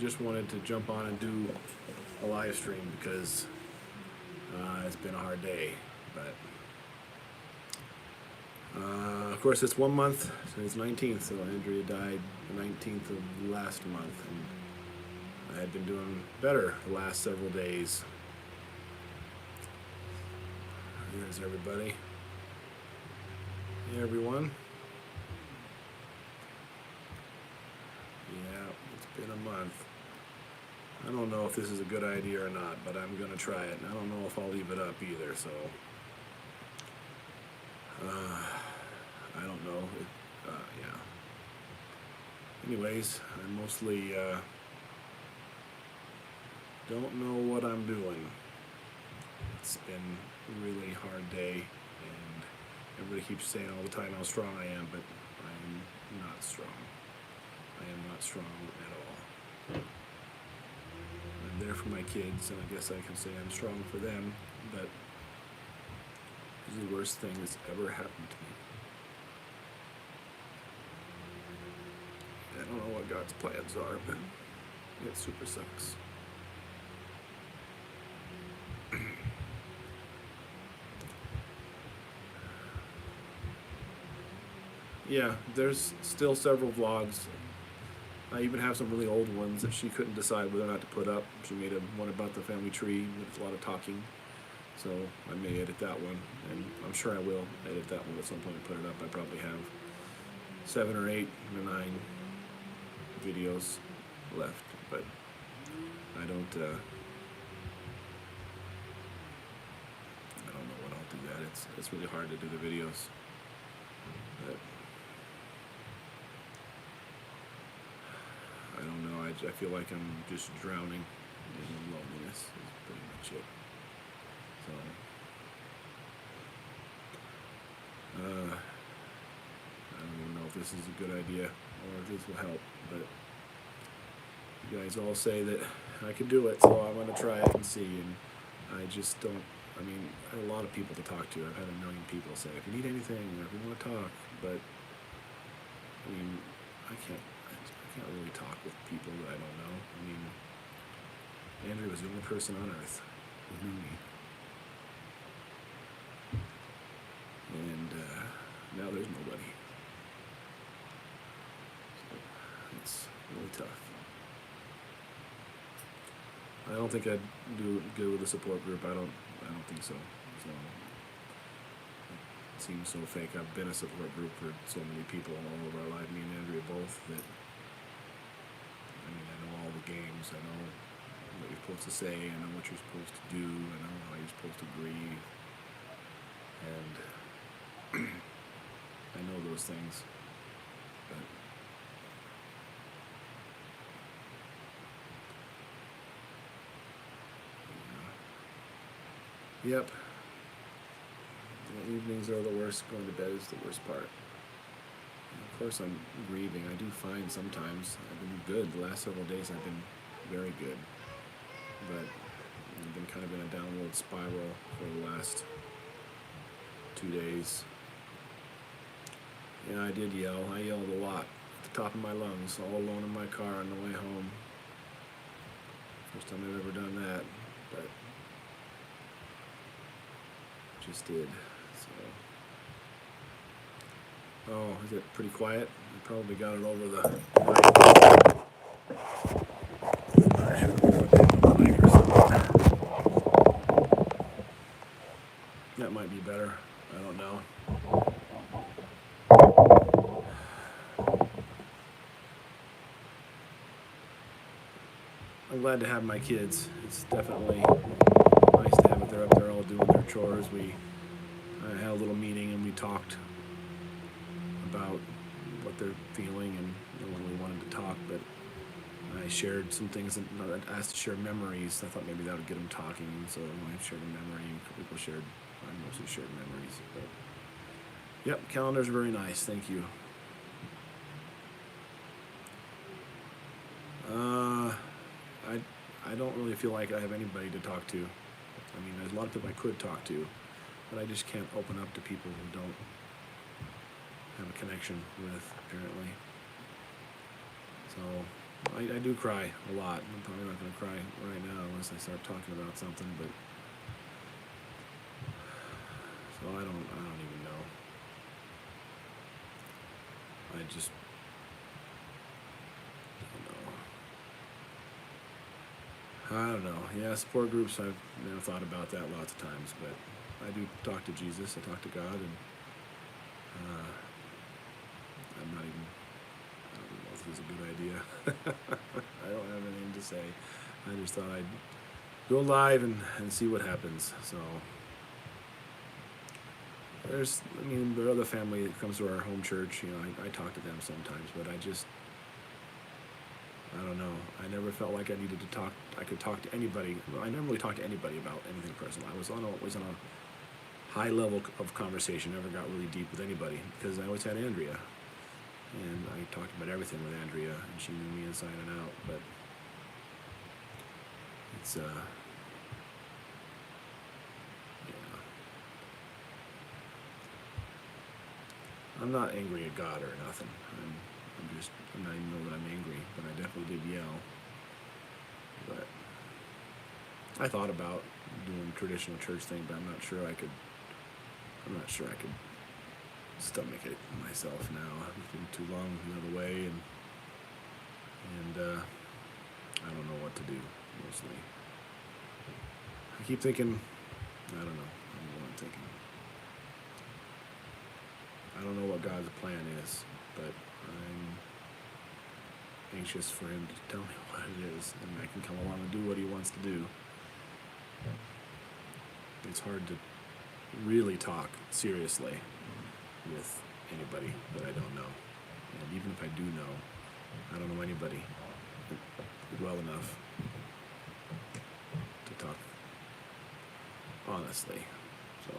just wanted to jump on and do a live stream because it's been a hard day, but of course it's 1 month since 19th, so Andrea died the 19th of last month, and I had been doing better the last several days. Here's everybody. Hey everyone. Yeah, it's been a month. I don't know if this is a good idea or not, but I'm gonna try it, and I don't know if I'll leave it up either, so I don't know. Yeah. Anyways, I mostly don't know what I'm doing. It's been a really hard day, and everybody keeps saying all the time how strong I am, but I'm not strong. I am not strong at all. I'm there for my kids, and I guess I can say I'm strong for them, but this is the worst thing that's ever happened to me. I don't know what God's plans are, but it super sucks. Yeah, there's still several vlogs. I even have some really old ones that she couldn't decide whether or not to put up. She made one about the family tree with a lot of talking, so I may edit that one, and I'm sure I will edit that one at some point and put it up. I probably have 7 or 8 or 9 videos left, but I don't know when I'll do that. It's really hard to do the videos, but I don't know. I feel like I'm just drowning in loneliness. Is pretty much it. So I don't even know if this is a good idea or if this will help, but you guys all say that I can do it, so I'm going to try it and see, and I just don't, I mean, I have a lot of people to talk to. I've had a million people say, if you need anything, or if you want to talk, but, I mean, I can't really talk with people that I don't know. I mean, Andrea was the only person on earth who knew me. And now there's nobody. So it's really tough. I don't think I'd do good with a support group. I don't think so. So it seems so fake. I've been a support group for so many people all over our life, me and Andrea both, that I mean, I know all the games. I know what you're supposed to say. I know what you're supposed to do. I know how you're supposed to grieve. And I know those things. But yep. The evenings are the worst. Going to bed is the worst part. Of course, I'm grieving. I do fine sometimes. I've been good. The last several days I've been very good. But I've been kind of in a downward spiral for the last 2 days. Yeah, I did yell. I yelled a lot at the top of my lungs, all alone in my car on the way home. First time I've ever done that, but just did. So. Oh, is it pretty quiet? I probably got it over the mic. I should have put it on the mic or something. That might be better. I don't know. I'm glad to have my kids. It's definitely nice to have it. They're up there all doing their chores. I had a little meeting and we talked about what they're feeling, and no one really wanted to talk, but I shared some things that I asked to share memories. I thought maybe that would get them talking, and so I shared a memory. People shared, I mostly shared memories. But yep, calendars are very nice. Thank you. I don't really feel like I have anybody to talk to. I mean, there's a lot of people I could talk to, but I just can't open up to people who don't have a connection with, apparently. So I do cry a lot. I'm probably not going to cry right now unless I start talking about something, but so I don't even know. I just I don't know. Yeah, support groups, I've thought about that lots of times, but I do talk to Jesus, I talk to God, and I'm not even, I don't know if this is a good idea. I don't have anything to say. I just thought I'd go live and see what happens. So there's, the other family that comes to our home church, I talk to them sometimes, but I don't know. I never felt like I needed to talk. I could talk to anybody. Well, I never really talked to anybody about anything personal. I was always on a high level of conversation. Never got really deep with anybody because I always had Andrea, and I talked about everything with Andrea, and she knew me inside and out. But it's yeah. I'm not angry at God or nothing. I'm not even know that I'm angry, but I definitely did yell. But I thought about doing a traditional church thing, but I'm not sure I could stomach it myself now. It's been too long the other way, and I don't know what to do, mostly. I keep thinking, I don't know what I'm thinking. I don't know what God's plan is, but I'm anxious for him to tell me what it is, and I can come along and do what he wants to do. It's hard to really talk seriously with anybody that I don't know. And even if I do know, I don't know anybody well enough to talk honestly. So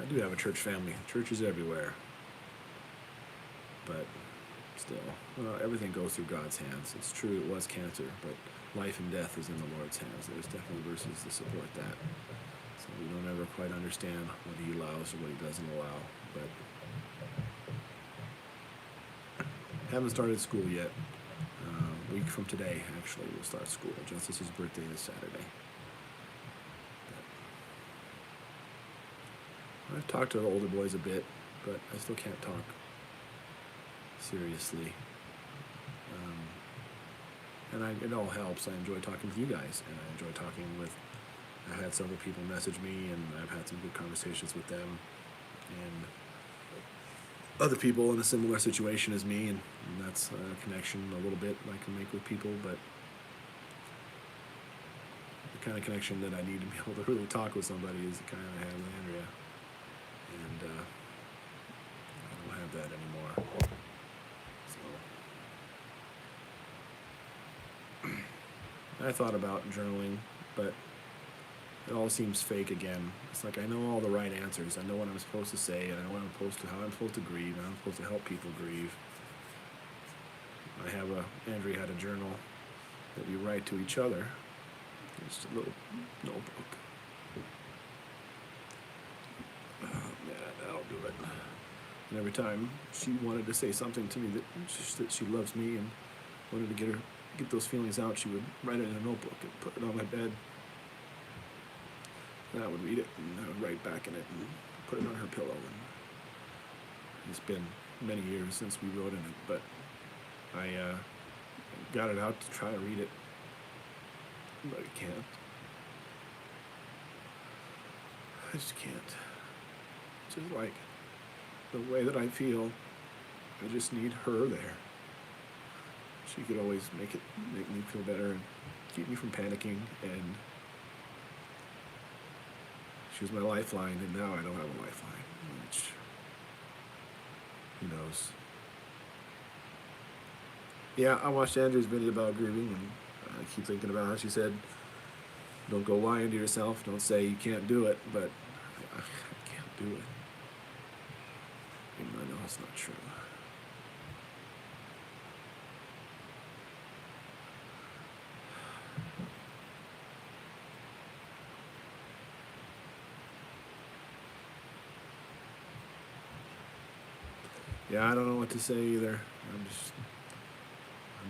I do have a church family. Churches everywhere. But still, everything goes through God's hands. It's true it was cancer, but life and death is in the Lord's hands. There's definitely verses to support that. So we don't ever quite understand what he allows or what he doesn't allow. But haven't started school yet. A week from today, actually, we'll start school. Justus's birthday is Saturday. I've talked to the older boys a bit, but I still can't talk seriously. And it all helps. I enjoy talking with you guys, and I enjoy talking with, I've had several people message me, and I've had some good conversations with them, and other people in a similar situation as me, and that's a connection a little bit I can make with people, but the kind of connection that I need to be able to really talk with somebody is the kind I have with Andrea, and I don't have that anymore. I thought about journaling, but it all seems fake again. It's like I know all the right answers. I know what I'm supposed to say, and I know what how I'm supposed to grieve, and I'm supposed to help people grieve. Andrea had a journal that we write to each other. It's a little notebook. Oh, man, that'll do it. And every time she wanted to say something to me that she loves me and wanted to get those feelings out, she would write it in a notebook and put it on my bed. And I would read it, and I would write back in it and put it on her pillow. And it's been many years since we wrote in it, but I got it out to try to read it, but I can't. I just can't. It's just like the way that I feel, I just need her there. She could always make me feel better and keep me from panicking, and she was my lifeline, and now I don't have a lifeline, which, who knows. Yeah, I watched Andrew's video about grieving, and I keep thinking about how she said, don't go lying to yourself, don't say you can't do it, but I can't do it. Even though I know it's not true. Yeah, I don't know what to say either. I'm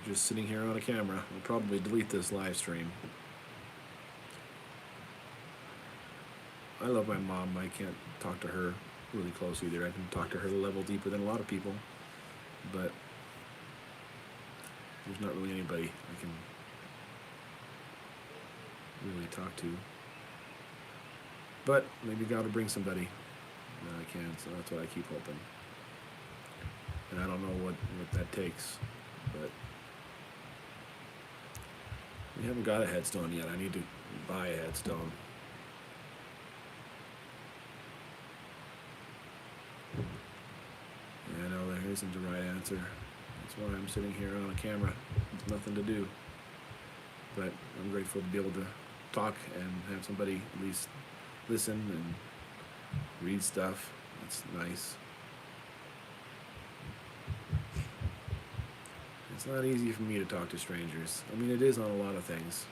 just sitting here on a camera. I'll probably delete this live stream. I love my mom. I can't talk to her really close either. I can talk to her a level deeper than a lot of people, but there's not really anybody I can really talk to. But maybe God will bring somebody that I can, so that's what I keep hoping. And I don't know what that takes, but we haven't got a headstone yet. I need to buy a headstone. Yeah, I know there isn't a right answer. That's why I'm sitting here on a camera. There's nothing to do. But I'm grateful to be able to talk and have somebody at least listen and read stuff. That's nice. It's not easy for me to talk to strangers. I mean, it is on a lot of things.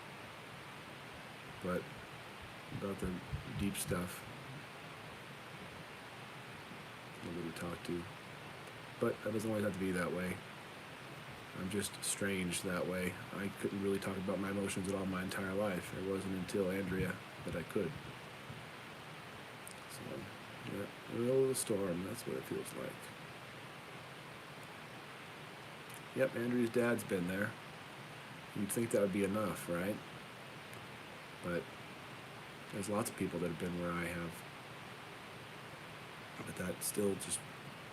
But about the deep stuff, nobody to talk to. But that doesn't always have to be that way. I'm just strange that way. I couldn't really talk about my emotions at all my entire life. It wasn't until Andrea that I could. So, yeah, middle of the storm, that's what it feels like. Yep, Andrea's dad's been there. You'd think that would be enough, right? But there's lots of people that have been where I have. But that still just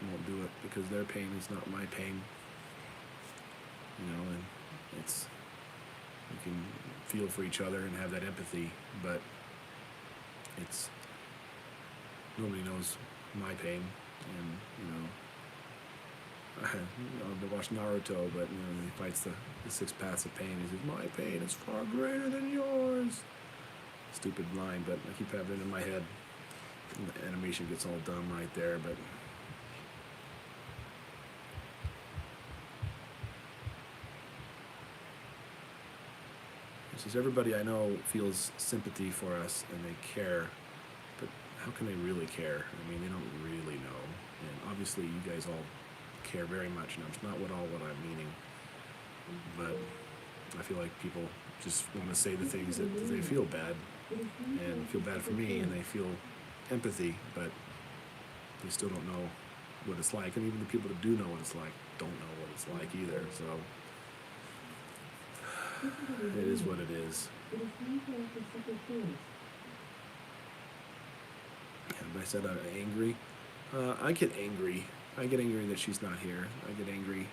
won't do it because their pain is not my pain. You know, and it's, you can feel for each other and have that empathy, but it's, nobody knows my pain. And, you know, I've watched Naruto, but, you know, he fights the 6 paths of pain. He says, my pain is far greater than yours. Stupid line, but I keep having it in my head. And the animation gets all dumb right there, but it says everybody I know feels sympathy for us and they care, but how can they really care? I mean, they don't really know. And obviously you guys all care very much, and that's not what I'm meaning, but I feel like people just want to say the things that they feel bad and feel bad for me, and they feel empathy, but they still don't know what it's like, and even the people that do know what it's like don't know what it's like either, so it is what it is. Have I said I'm angry? I get angry. I get angry that she's not here. I get angry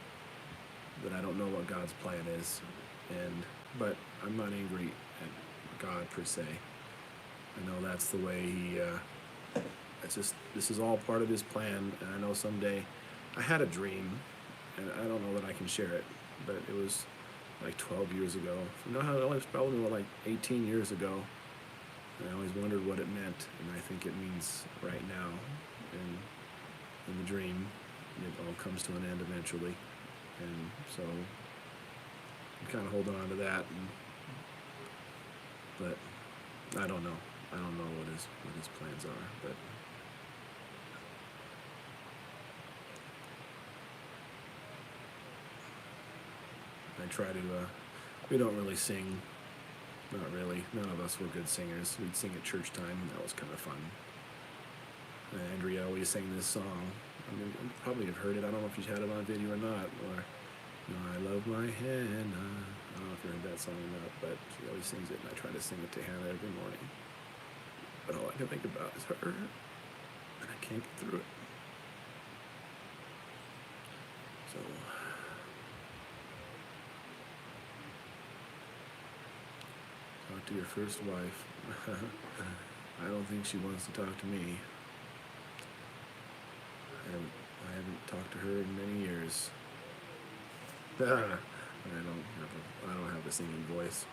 that I don't know what God's plan is, but I'm not angry at God per se. I know that's the way He. It's just, this is all part of His plan, and I know someday. I had a dream, and I don't know that I can share it, but it was like 12 years ago. You know how it was probably like 18 years ago. And I always wondered what it meant, and I think it means right now. And in the dream, it all comes to an end eventually, and so I'm kind of holding on to that. But I don't know. I don't know what his plans are. But I try to. We don't really sing. Not really. None of us were good singers. We'd sing at church time, and that was kind of fun. Andrea always sang this song. I mean, you probably have heard it. I don't know if you've had it on video or not. Or, you know, I love my Hannah. I don't know if you heard that song or not, but she always sings it, and I try to sing it to Hannah every morning. But all I can think about is her, and I can't get through it. So, talk to your first wife. I don't think she wants to talk to me. I haven't talked to her in many years. I don't have a singing voice.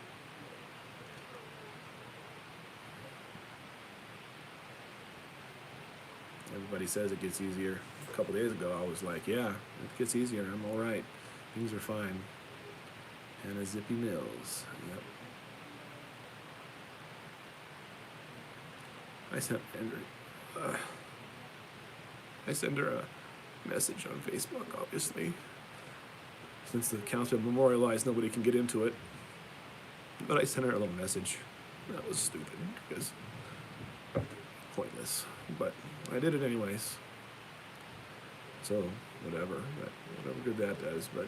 Everybody says it gets easier. A couple days ago, I was like, yeah, it gets easier. I'm all right. Things are fine. Hannah Zippy Mills. Yep. I sent Andrea. I sent her message on Facebook, obviously. Since the account's been memorialized, nobody can get into it. But I sent her a little message. That was stupid, because pointless. But I did it anyways. So, whatever good that does, but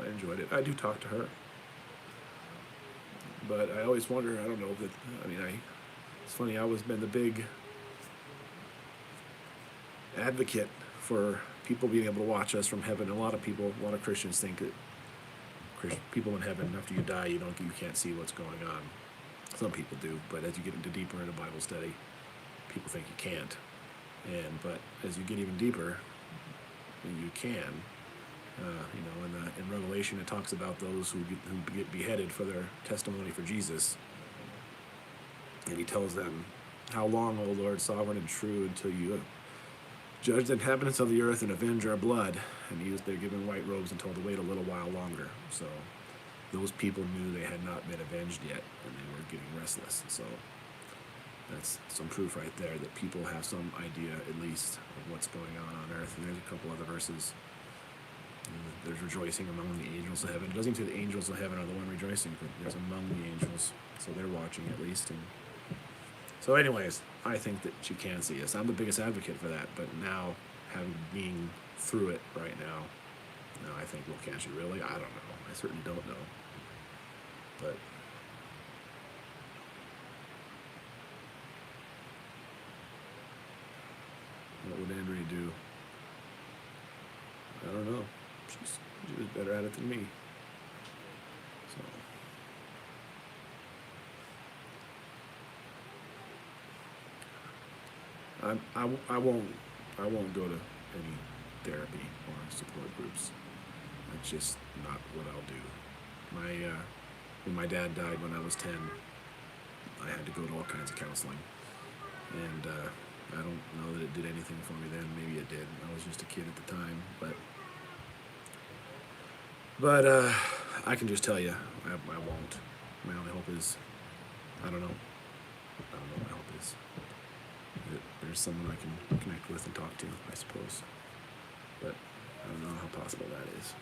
I enjoyed it. I do talk to her. But I always wonder, I don't know, it's funny, I was been the big advocate for people being able to watch us from heaven. A lot of Christians think that people in heaven, after you die, you can't see what's going on. Some people do, but as you get deeper into Bible study, people think you can't. But as you get even deeper, you can. In Revelation, it talks about those who get beheaded for their testimony for Jesus. And he tells them, "How long, O Lord, sovereign and true, until you judge the inhabitants of the earth and avenge our blood?" And they're given white robes and told to wait a little while longer. So those people knew they had not been avenged yet, and they were getting restless. So that's some proof right there that people have some idea, at least, of what's going on earth. And there's a couple other verses. There's rejoicing among the angels of heaven. It doesn't say the angels of heaven are the one rejoicing, but there's among the angels. So they're watching at least. And so anyways, I think that she can see us. I'm the biggest advocate for that. But now, being through it right now, I think, well, can she really? I don't know. I certainly don't know. But what would Andrea do? I don't know. She was better at it than me. So I won't go to any therapy or support groups. That's just not what I'll do. When my dad died when I was 10, I had to go to all kinds of counseling, and I don't know that it did anything for me then. Maybe it did. I was just a kid at the time, but I can just tell you, I won't. My only hope is, I don't know what my hope is. That there's someone I can connect with and talk to, I suppose. But I don't know how possible that is.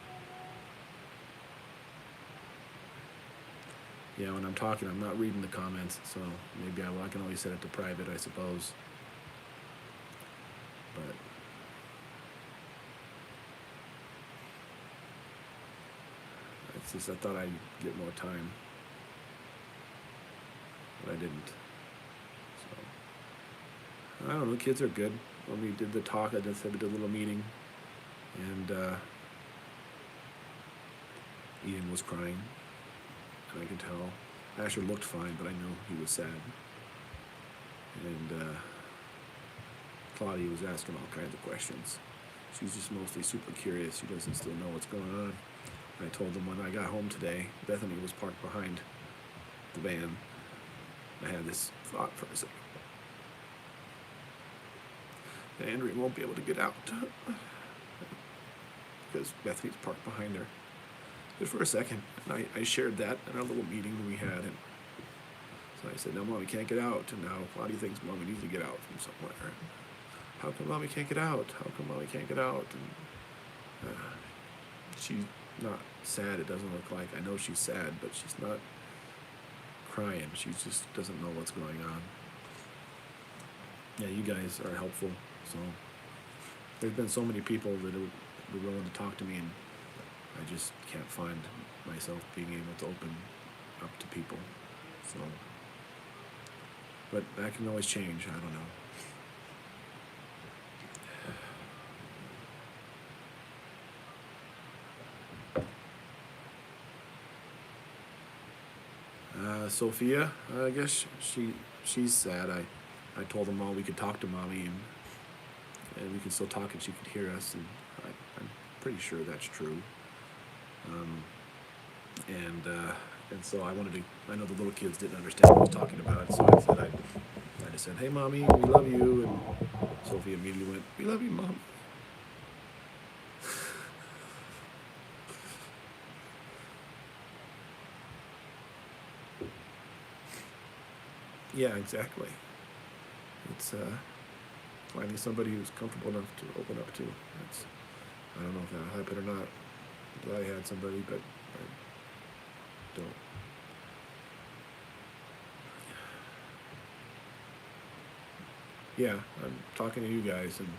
Yeah, when I'm talking, I'm not reading the comments, so maybe I can always set it to private, I suppose. But it's just, I thought I'd get more time, but I didn't. So I don't know. The kids are good. When we did the talk, I just said we did a little meeting, and Ian was crying, and I could tell. Asher looked fine, but I knew he was sad. And Claudia was asking all kinds of questions. She's just mostly super curious. She doesn't still know what's going on. I told them when I got home today, Bethany was parked behind the van. I had this thought for a second. Andrea won't be able to get out because Bethany's parked behind her. Just for a second, and I shared that in our little meeting we had, and so I said, "No, Mommy can't get out," and now Claudia thinks Mommy needs to get out from somewhere. How come Mommy can't get out? How come Mommy can't get out? And she's not sad, it doesn't look like. I know she's sad, but she's not crying. She just doesn't know what's going on. Yeah, you guys are helpful. So there's been so many people that are willing to talk to me, and I just can't find myself being able to open up to people. So, but that can always change. I don't know. Sophia, I guess she's sad. I told them all we could talk to Mommy, and we could still talk, and she could hear us, and I'm pretty sure that's true. And so I know the little kids didn't understand what I was talking about, so I just said, "Hey, Mommy, we love you," and Sophia immediately went, "We love you, Mom." Yeah, exactly. It's finding somebody who's comfortable enough to open up to. I don't know if that'll happen or not. I'm glad I had somebody, but I don't. Yeah, I'm talking to you guys, and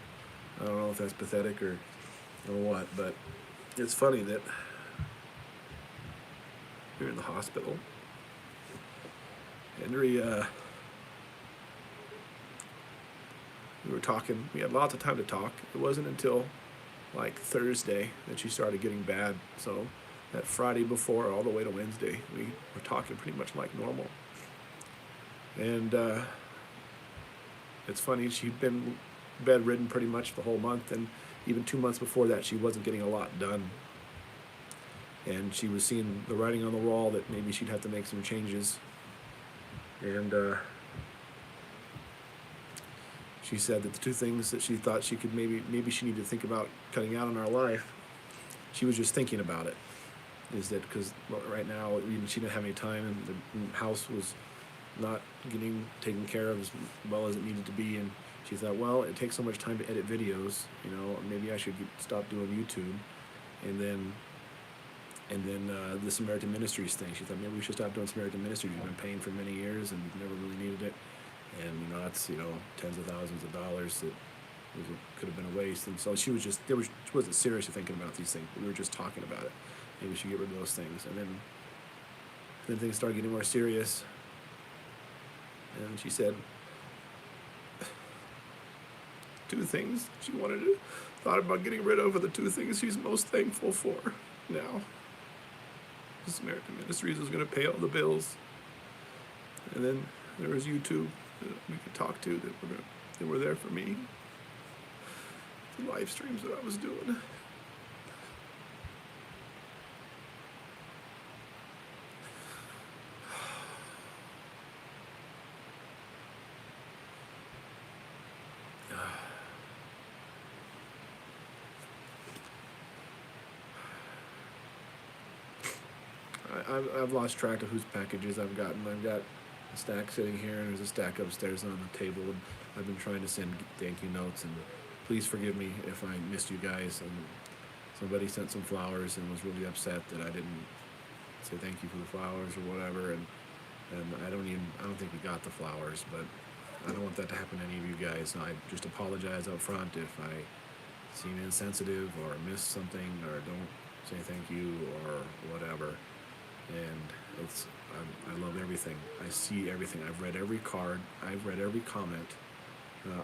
I don't know if that's pathetic or what, but it's funny that you're in the hospital. Andrea, we were talking, we had lots of time to talk. It wasn't until like Thursday that she started getting bad. So that Friday before all the way to Wednesday, we were talking pretty much like normal. And it's funny, she'd been bedridden pretty much the whole month, and even 2 months before that she wasn't getting a lot done. And she was seeing the writing on the wall that maybe she'd have to make some changes. And she said that the two things that she thought she could maybe she needed to think about cutting out in our life, she was just thinking about it, is that because right now even she didn't have any time, and the house was not getting taken care of as well as it needed to be, and she thought, well, it takes so much time to edit videos, you know, maybe I should stop doing YouTube. And then the Samaritan Ministries thing, she thought maybe we should stop doing Samaritan Ministries. We've been paying for many years and we've never really needed it, and you know, that's, you know, tens of thousands of dollars that could have been a waste. And so she wasn't seriously thinking about these things. We were just talking about it. Maybe we should get rid of those things. And then things started getting more serious, and she said two things she thought about getting rid of are the two things she's most thankful for now. The Samaritan Ministries was going to pay all the bills, and then there was YouTube that we could talk to that were there for me. The live streams that I was doing. I've lost track of whose packages I've gotten. I've got a stack sitting here, and there's a stack upstairs on the table, and I've been trying to send thank you notes, and please forgive me if I missed you guys. And somebody sent some flowers and was really upset that I didn't say thank you for the flowers or whatever, and I don't think we got the flowers, but I don't want that to happen to any of you guys. And I just apologize up front if I seem insensitive or miss something or don't say thank you or whatever. And I love everything. I see everything. I've read every card. I've read every comment.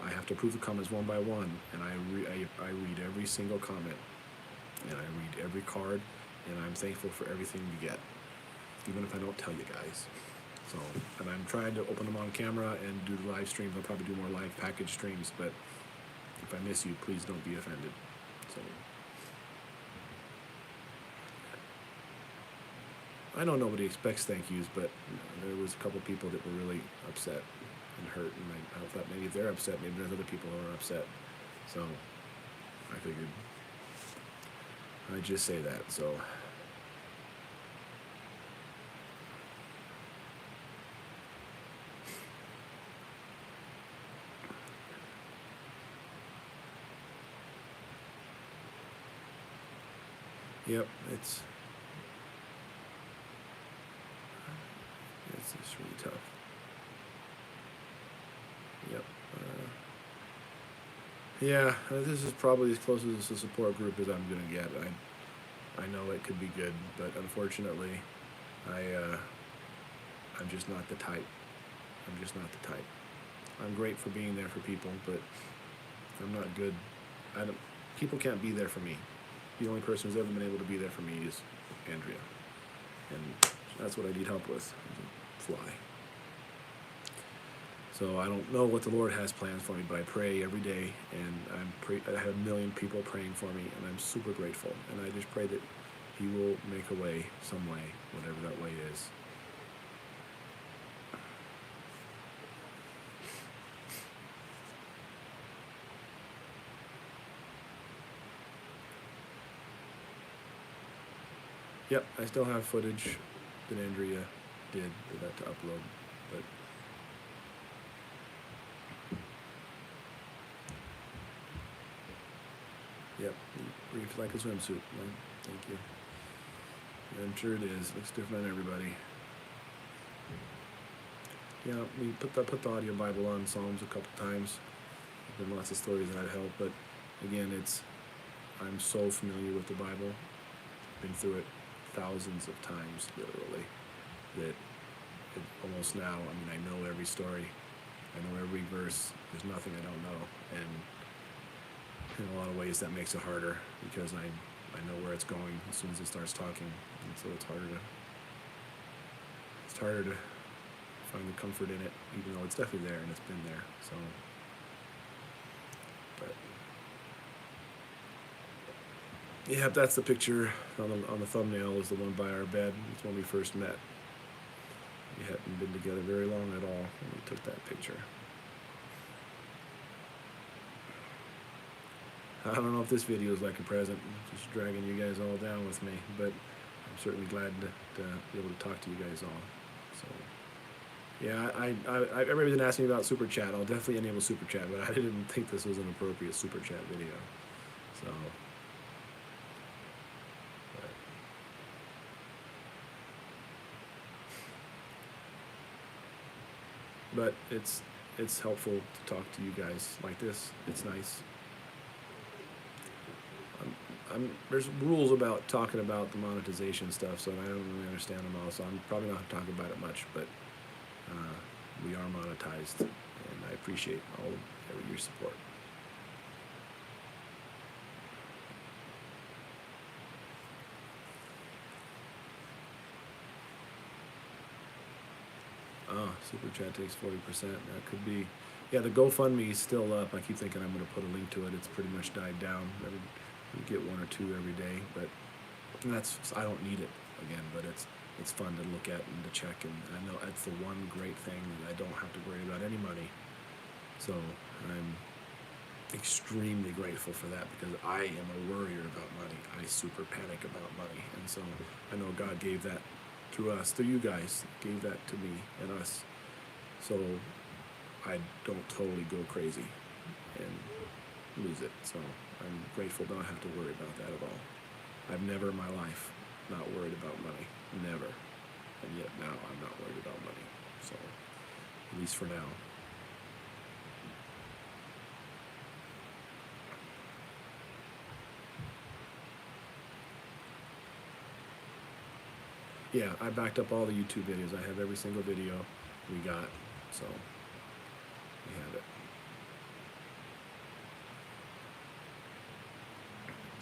I have to approve the comments one by one, and I read every single comment, and I read every card, and I'm thankful for everything you get, even if I don't tell you guys. So, and I'm trying to open them on camera and do the live streams. I'll probably do more live package streams, but if I miss you, please don't be offended. So, I know nobody expects thank yous, but there was a couple people that were really upset and hurt, and I thought maybe if they're upset, maybe there's other people who are upset. So I figured I'd just say that. So yep, it's just really tough. Yep. Yeah, this is probably as close as a support group as I'm gonna get. I know it could be good, but unfortunately, I'm just not the type. I'm just not the type. I'm great for being there for people, but I'm not good. People can't be there for me. The only person who's ever been able to be there for me is Andrea, and that's what I need help with. Fly. So I don't know what the Lord has plans for me, but I pray every day, and I have a million people praying for me, and I'm super grateful. And I just pray that He will make a way, some way, whatever that way is. Yep, I still have footage that Andrea did for that to upload, but yep, Brief like a swimsuit. Well, thank you. Yeah, I'm sure it is. Looks different on everybody. Yeah, we put the audio Bible on Psalms a couple times. There's been lots of stories that help, but again, I'm so familiar with the Bible, been through it thousands of times, literally, that it almost now, I mean, I know every story, I know every verse, there's nothing I don't know, and in a lot of ways that makes it harder, because I know where it's going as soon as it starts talking, and so it's harder to find the comfort in it, even though it's definitely there and it's been there, so, but, yeah, that's the picture on the thumbnail, is the one by our bed. It's when we first met. We hadn't been together very long at all when we took that picture. I don't know if this video is like a present, just dragging you guys all down with me, but I'm certainly glad to be able to talk to you guys all. So, yeah, everybody's been asking me about Super Chat. I'll definitely enable Super Chat, but I didn't think this was an appropriate Super Chat video. So, but it's helpful to talk to you guys like this. It's nice. There's rules about talking about the monetization stuff, so I don't really understand them all, so I'm probably not going to talk about it much, but we are monetized, and I appreciate all of your support. Oh, Super Chat takes 40%. That could be. Yeah, the GoFundMe is still up. I keep thinking I'm going to put a link to it. It's pretty much died down. We get one or two every day, but I don't need it again. But it's fun to look at and to check, and I know that's the one great thing that I don't have to worry about any money. So I'm extremely grateful for that, because I am a worrier about money. I super panic about money, and so I know God gave that through us, through you guys, gave that to me and us, so I don't totally go crazy and lose it. So I'm grateful to not have to worry about that at all. I've never in my life not worried about money, never, and yet now I'm not worried about money, so at least for now. Yeah, I backed up all the YouTube videos. I have every single video we got, so we have it.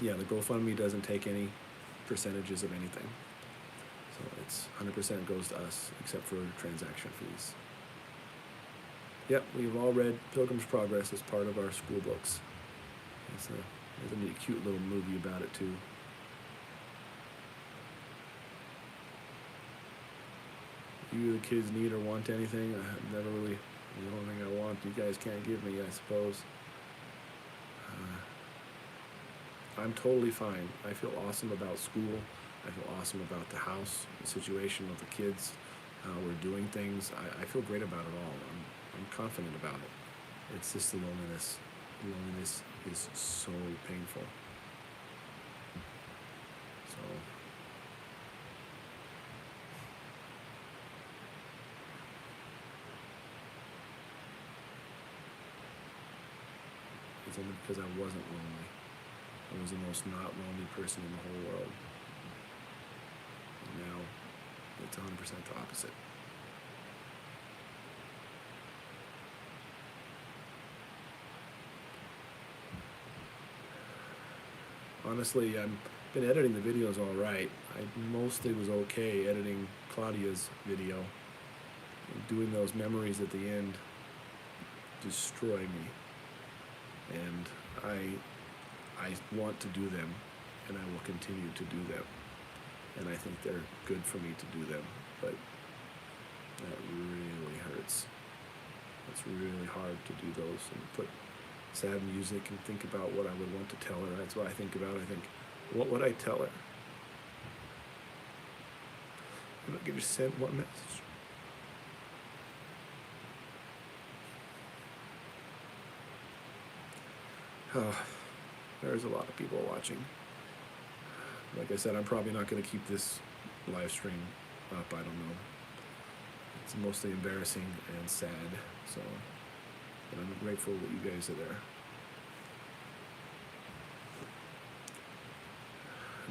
Yeah, the GoFundMe doesn't take any percentages of anything, so it's 100% goes to us, except for transaction fees. Yep, we've all read Pilgrim's Progress as part of our school books. There's a neat, cute little movie about it too. You the kids need or want anything? I've never really, the only thing I want you guys can't give me, I suppose. I'm totally fine. I feel awesome about school. I feel awesome about the house, the situation of the kids, how we're doing things. I feel great about it all. I'm confident about it. It's just the loneliness. The loneliness is so painful. So. It's only because I wasn't lonely. I was the most not lonely person in the whole world. And now it's 100% the opposite. Honestly, I've been editing the videos all right. I mostly was okay editing Claudia's video. And doing those memories at the end destroy me. And I want to do them, and I will continue to do them. And I think they're good for me to do them, but that really hurts. It's really hard to do those and put sad music and think about what I would want to tell her. That's what I think about. I think, what would I tell her? I'm not going to send one message. there's a lot of people watching. Like I said, I'm probably not going to keep this live stream up. I don't know. It's mostly embarrassing and sad. So, but I'm grateful that you guys are there.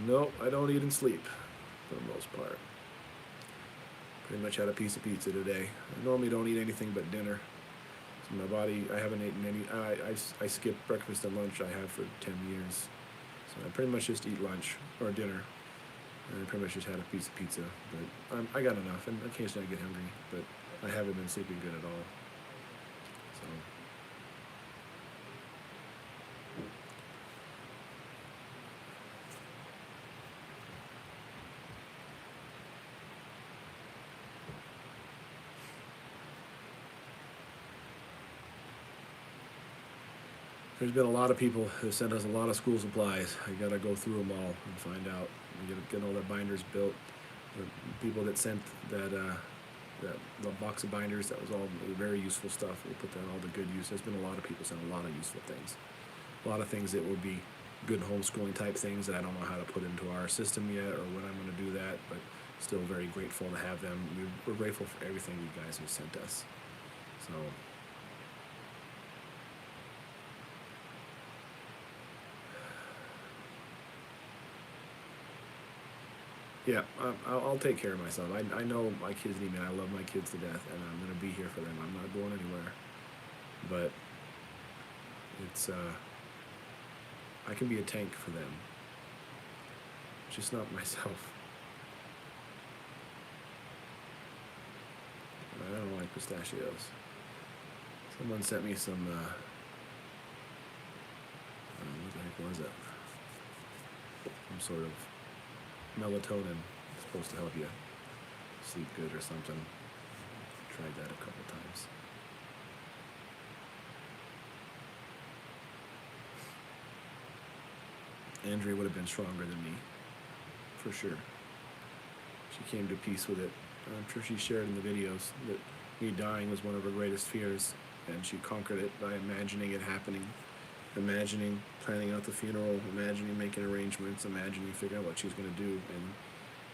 No, I don't eat and sleep for the most part. Pretty much had a piece of pizza today. I normally don't eat anything but dinner. So my body, I haven't eaten any, I skip breakfast and lunch I have for 10 years. So I pretty much just eat lunch or dinner. And I pretty much just had a piece of pizza. But I got enough, and occasionally I get hungry, but I haven't been sleeping good at all. So. There's been a lot of people who sent us a lot of school supplies. I gotta go through them all and find out. We gotta get all their binders built. The people that sent that box of binders, that was all very useful stuff. We'll put that all to good use. There's been a lot of people sent a lot of useful things. A lot of things that will be good homeschooling type things that I don't know how to put into our system yet or when I'm gonna do that, but still very grateful to have them. We're grateful for everything you guys have sent us. So. Yeah, I'll take care of myself. I know my kids need me. I love my kids to death, and I'm going to be here for them. I'm not going anywhere. But it's, I can be a tank for them. Just not myself. I don't like pistachios. Someone sent me some, what the heck was it? Some sort of melatonin. It's supposed to help you sleep good or something. Tried that a couple times. Andrea would have been stronger than me, for sure. She came to peace with it. I'm sure she shared in the videos that me dying was one of her greatest fears, and she conquered it by imagining it happening. Imagining planning out the funeral, imagining making arrangements, imagining figuring out what she's going to do, and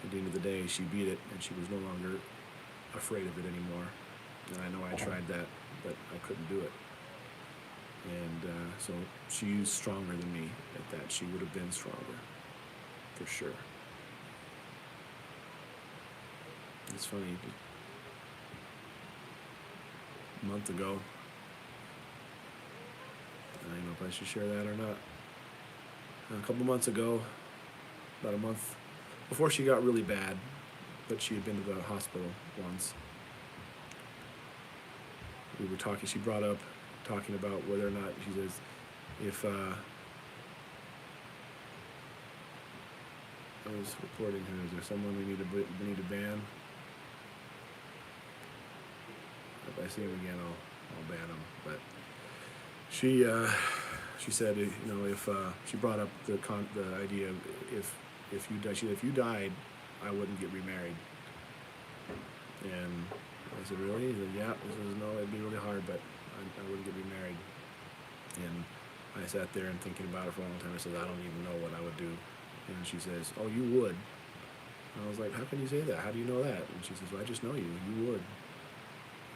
at the end of the day, she beat it, and she was no longer afraid of it anymore. And I know I tried that, but I couldn't do it. And so she's stronger than me at that. She would have been stronger, for sure. It's funny, a month ago, I don't know if I should share that or not. A couple months ago, about a month before she got really bad, but she had been to the hospital once. We were talking, she brought up talking about whether or not, she says, if I was reporting her, is there someone we need to ban? If I see him again, I'll ban him. But she said, you know, if she brought up the idea of if you died, she said, if you died, I wouldn't get remarried. And I said, really? He said, yeah. He says, no, it'd be really hard, but I wouldn't get remarried. And I sat there and thinking about it for a long time. I said, I don't even know what I would do. And she says, oh, you would. And I was like, how can you say that? How do you know that? And she says, well, I just know you. You would.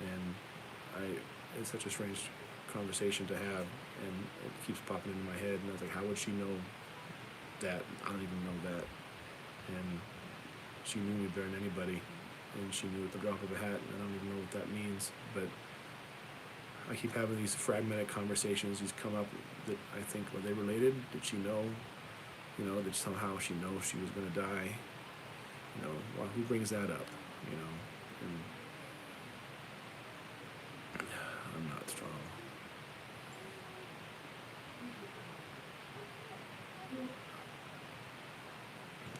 And it's such a strange conversation to have, and it keeps popping into my head. And I was like, how would she know that? I don't even know that. And she knew me better than anybody. And she knew at the drop of a hat, and I don't even know what that means. But I keep having these fragmented conversations. These come up that I think, were they related? Did she know? You know, that somehow she knows she was going to die? You know, well, who brings that up? You know, and I'm not strong.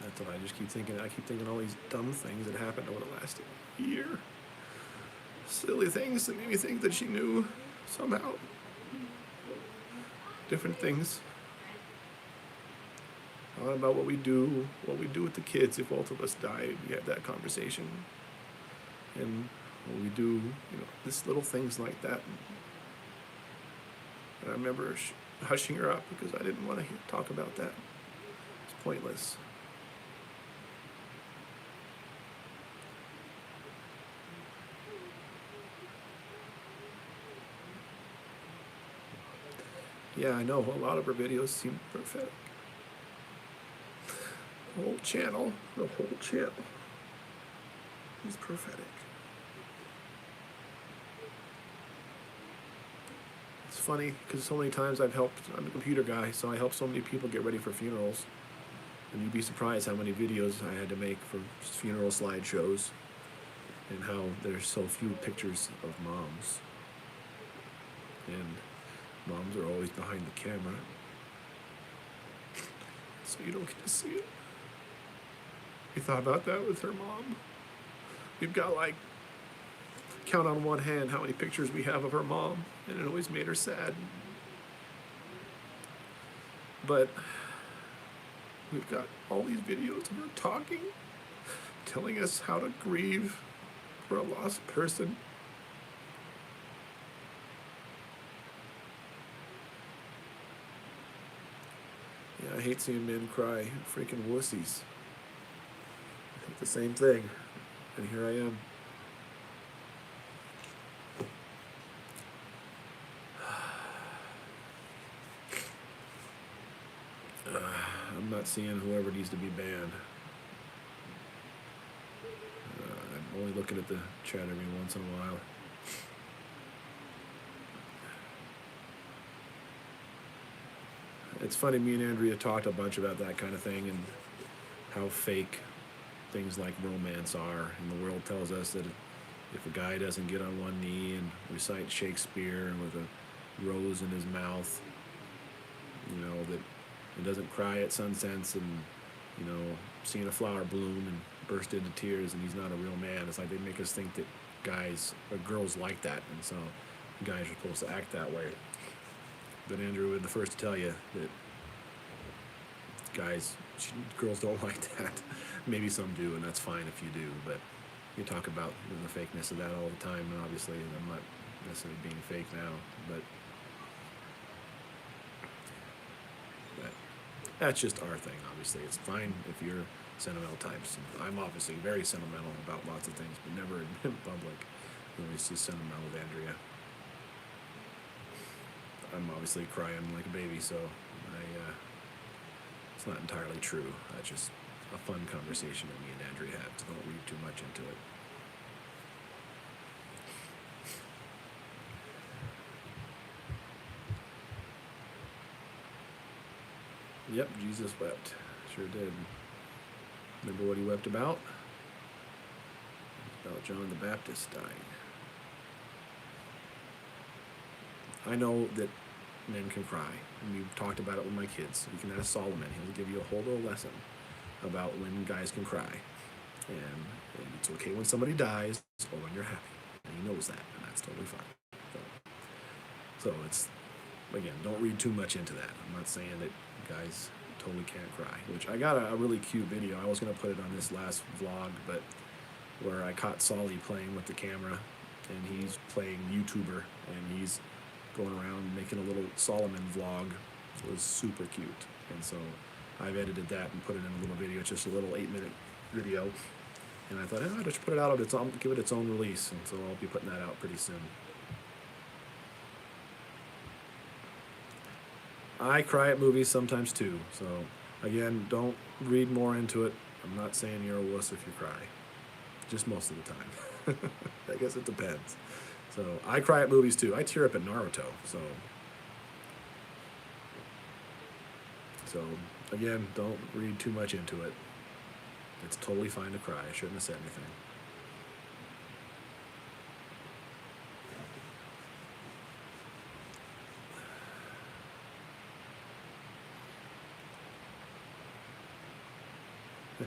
That's what I just keep thinking. I keep thinking all these dumb things that happened over the last year. Silly things that made me think that she knew somehow. Different things. About what we do with the kids if both of us died. We had that conversation. And what we do, you know, just little things like that. And I remember hushing her up because I didn't want to talk about that. It's pointless. Yeah, I know, a lot of her videos seem perfect. The whole channel is prophetic. It's funny because so many times I'm a computer guy, so I help so many people get ready for funerals. And you'd be surprised how many videos I had to make for funeral slideshows and how there's so few pictures of moms. And moms are always behind the camera, so you don't get to see it. You thought about that with her mom? We've got like, count on one hand how many pictures we have of her mom, and it always made her sad. But we've got all these videos of her talking, telling us how to grieve for a lost person. Yeah, I hate seeing men cry, freaking wussies. I think the same thing, and here I am. I'm not seeing whoever needs to be banned. I'm only looking at the chat every once in a while. It's funny, me and Andrea talked a bunch about that kind of thing and how fake things like romance are. And the world tells us that if a guy doesn't get on one knee and recite Shakespeare and with a rose in his mouth, you know, that he doesn't cry at sunsets and, you know, seeing a flower bloom and burst into tears and he's not a real man. It's like they make us think that guys or girls like that, and so guys are supposed to act that way. But Andrew would be the first to tell you that girls don't like that. Maybe some do, and that's fine if you do, but you talk about the fakeness of that all the time, and obviously I'm not necessarily being fake now, but that's just our thing, obviously. It's fine if you're sentimental types. I'm obviously very sentimental about lots of things, but never in public. Always just sentimental with Andrea. I'm obviously crying like a baby, so it's not entirely true. That's just a fun conversation that me and Andrea have, so don't read too much into it. Yep, Jesus wept. Sure did. Remember what he wept about? About John the Baptist dying. I know that men can cry, and we've talked about it with my kids. You can ask Solomon. He'll give you a whole little lesson about when guys can cry. And it's okay when somebody dies or when you're happy. And he knows that, and that's totally fine. So it's, again, don't read too much into that. I'm not saying that guys totally can't cry, which I got a really cute video. I was going to put it on this last vlog, but where I caught Solly playing with the camera, and he's playing YouTuber, and he's going around making a little Solomon vlog. It was super cute, and so I've edited that and put it in a little video. It's just a little 8-minute video, and I thought, I'll just put it out on its own, give it its own release, and so I'll be putting that out pretty soon. I cry at movies sometimes too, so again, don't read more into it. I'm not saying you're a wuss if you cry, just most of the time. I guess it depends. So I cry at movies too. I tear up at Naruto, so again, don't read too much into it. It's totally fine to cry. I shouldn't have said anything. I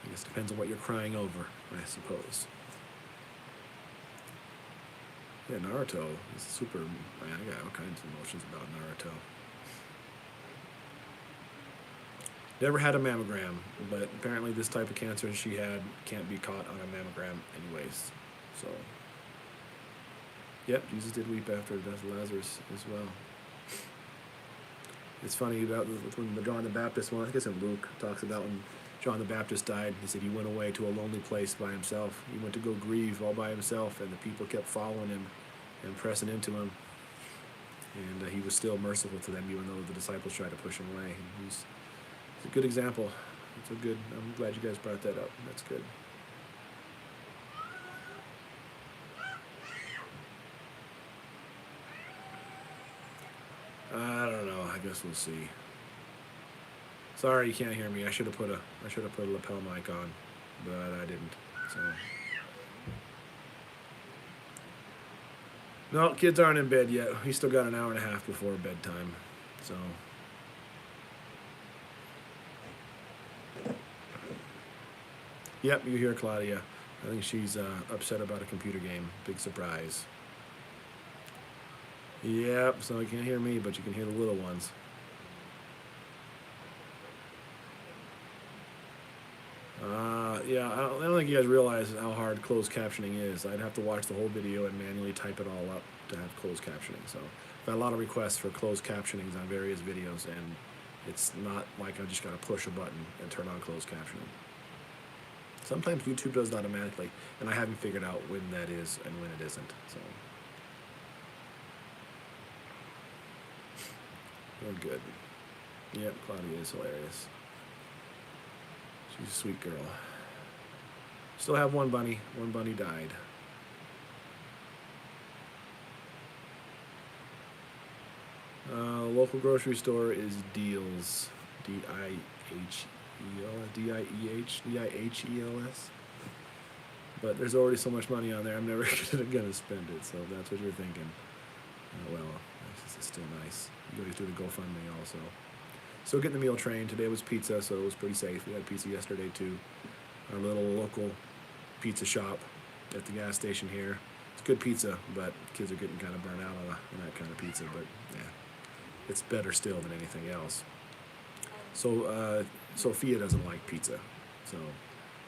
guess it depends on what you're crying over, I suppose. Yeah, Naruto is super, man, I got all kinds of emotions about Naruto. Never had a mammogram, but apparently this type of cancer she had can't be caught on a mammogram anyways. So, yep, Jesus did weep after the death of Lazarus as well. It's funny about when John the Baptist, I think it's in Luke, talks about when John the Baptist died. He said he went away to a lonely place by himself. He went to go grieve all by himself, and the people kept following him and pressing into him. And he was still merciful to them, even though the disciples tried to push him away. And it's a good example. I'm glad you guys brought that up. That's good. I don't know. I guess we'll see. Sorry you can't hear me. I should have put a lapel mic on, but I didn't. So no, kids aren't in bed yet. We still got an hour and a half before bedtime. So yep, you hear Claudia. I think she's upset about a computer game. Big surprise. Yep, so you can't hear me, but you can hear the little ones. Yeah, I don't think you guys realize how hard closed captioning is. I'd have to watch the whole video and manually type it all up to have closed captioning. So I've had a lot of requests for closed captionings on various videos, and it's not like I just got to push a button and turn on closed captioning. Sometimes YouTube does it automatically, and I haven't figured out when that is and when it isn't. So we're good. Yep, Claudia is hilarious. She's a sweet girl. Still have one bunny. One bunny died. Local grocery store is Deals. D-I-H-E-L-S. But there's already so much money on there, I'm never gonna spend it. So if that's what you're thinking. Well, it's still nice. You always do the GoFundMe also. Still getting the meal train. Today was pizza, so it was pretty safe. We had pizza yesterday too. Our little local pizza shop at the gas station here. It's good pizza, but kids are getting kind of burnt out on that kind of pizza. But yeah, it's better still than anything else. So Sophia doesn't like pizza, so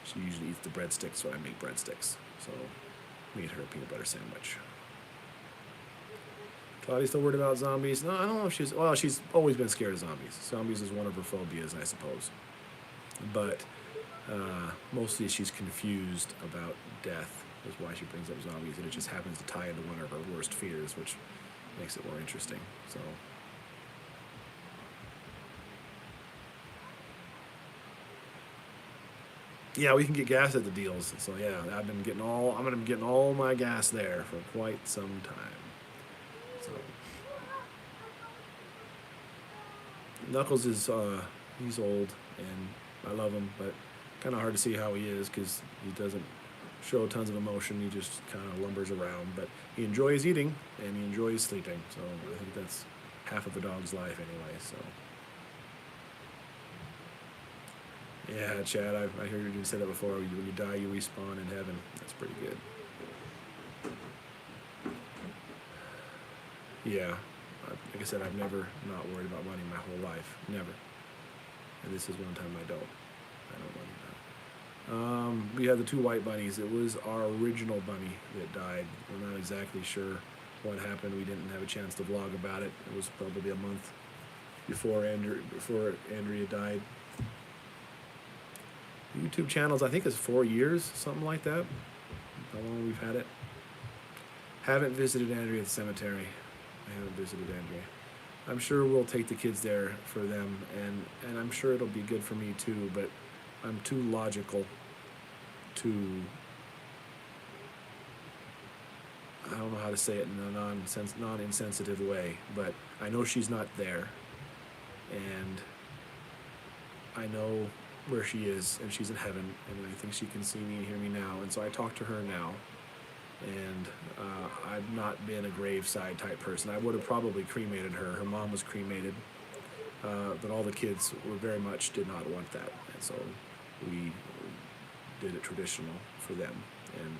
she usually eats the breadsticks when I make breadsticks. So made her a peanut butter sandwich. Claudia's still worried about zombies. No, I don't know if she's always been scared of zombies. Zombies is one of her phobias, I suppose. But mostly she's confused about death, is why she brings up zombies, and it just happens to tie into one of her worst fears, which makes it more interesting. So yeah, we can get gas at the Deals. So yeah, I'm gonna be getting all my gas there for quite some time. So Knuckles is he's old and I love him, but kind of hard to see how he is because he doesn't show tons of emotion. He just kind of lumbers around, but he enjoys eating and he enjoys sleeping. So I think that's half of a dog's life anyway. So yeah, Chad, I heard you say that before. When you die, you respawn in heaven. That's pretty good. Yeah, like I said, I've never not worried about money my whole life. Never. And this is one time I don't worry about it. We had the two white bunnies. It was our original bunny that died. We're not exactly sure what happened. We didn't have a chance to vlog about it. It was probably a month before Andrea died. YouTube channels, I think it's 4 years, something like that. How long we've had it. Haven't visited Andrea at the cemetery. I haven't visited Andrea. I'm sure we'll take the kids there for them, and I'm sure it'll be good for me too, but I'm too logical to, I don't know how to say it in a non-insensitive way, but I know she's not there, and I know where she is, and she's in heaven, and I think she can see me and hear me now, and so I talk to her now. And I've not been a graveside type person. I would have probably cremated her. Her mom was cremated, but all the kids did not want that, and so we did it traditional for them. And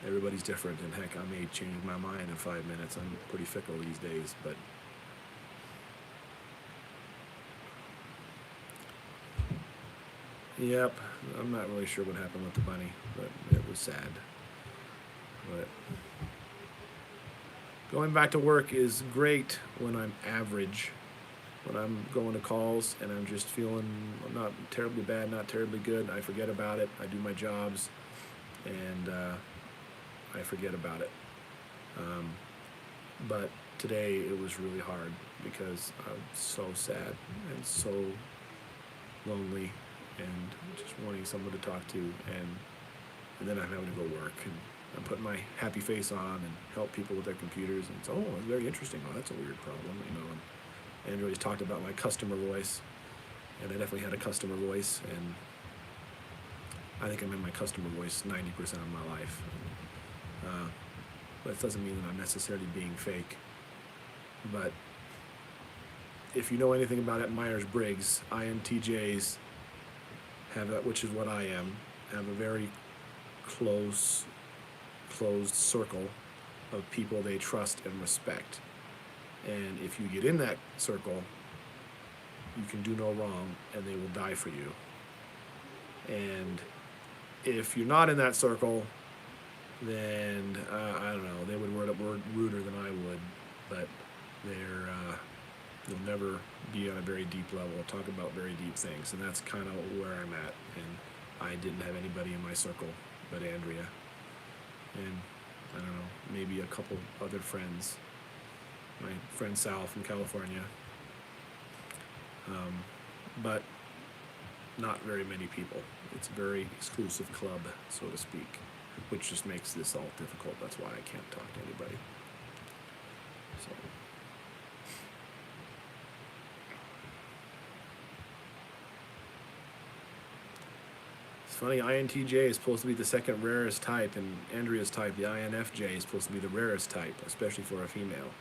everybody's different, and heck, I may change my mind in 5 minutes. I'm pretty fickle these days, but yep, I'm not really sure what happened with the bunny, but it was sad. But going back to work is great when I'm average. when I'm going to calls and I'm just feeling not terribly bad, not terribly good, I forget about it. I do my jobs, and I forget about it. But today it was really hard because I'm so sad and so lonely and just wanting someone to talk to, and then I'm having to go work, and I'm putting my happy face on and help people with their computers, and it's, oh, it's very interesting. Oh, that's a weird problem, you know. And Andrea just talked about my customer voice, and I definitely had a customer voice, and I think I'm in my customer voice 90% of my life. But it doesn't mean that I'm necessarily being fake. But if you know anything about it, Myers-Briggs, INTJs have, which is what I am, have a very closed circle of people they trust and respect. And if you get in that circle, you can do no wrong, and they will die for you. And if you're not in that circle, then I don't know, they would word it ruder than I would, but you'll never be on a very deep level, talk about very deep things, and that's kind of where I'm at. And I didn't have anybody in my circle but Andrea, and I don't know, maybe a couple other friends, my friend Sal from California, but not very many people. It's a very exclusive club, so to speak, which just makes this all difficult. That's why I can't talk to anybody. So. It's funny, INTJ is supposed to be the second rarest type, and Andrea's type, the INFJ, is supposed to be the rarest type, especially for a female.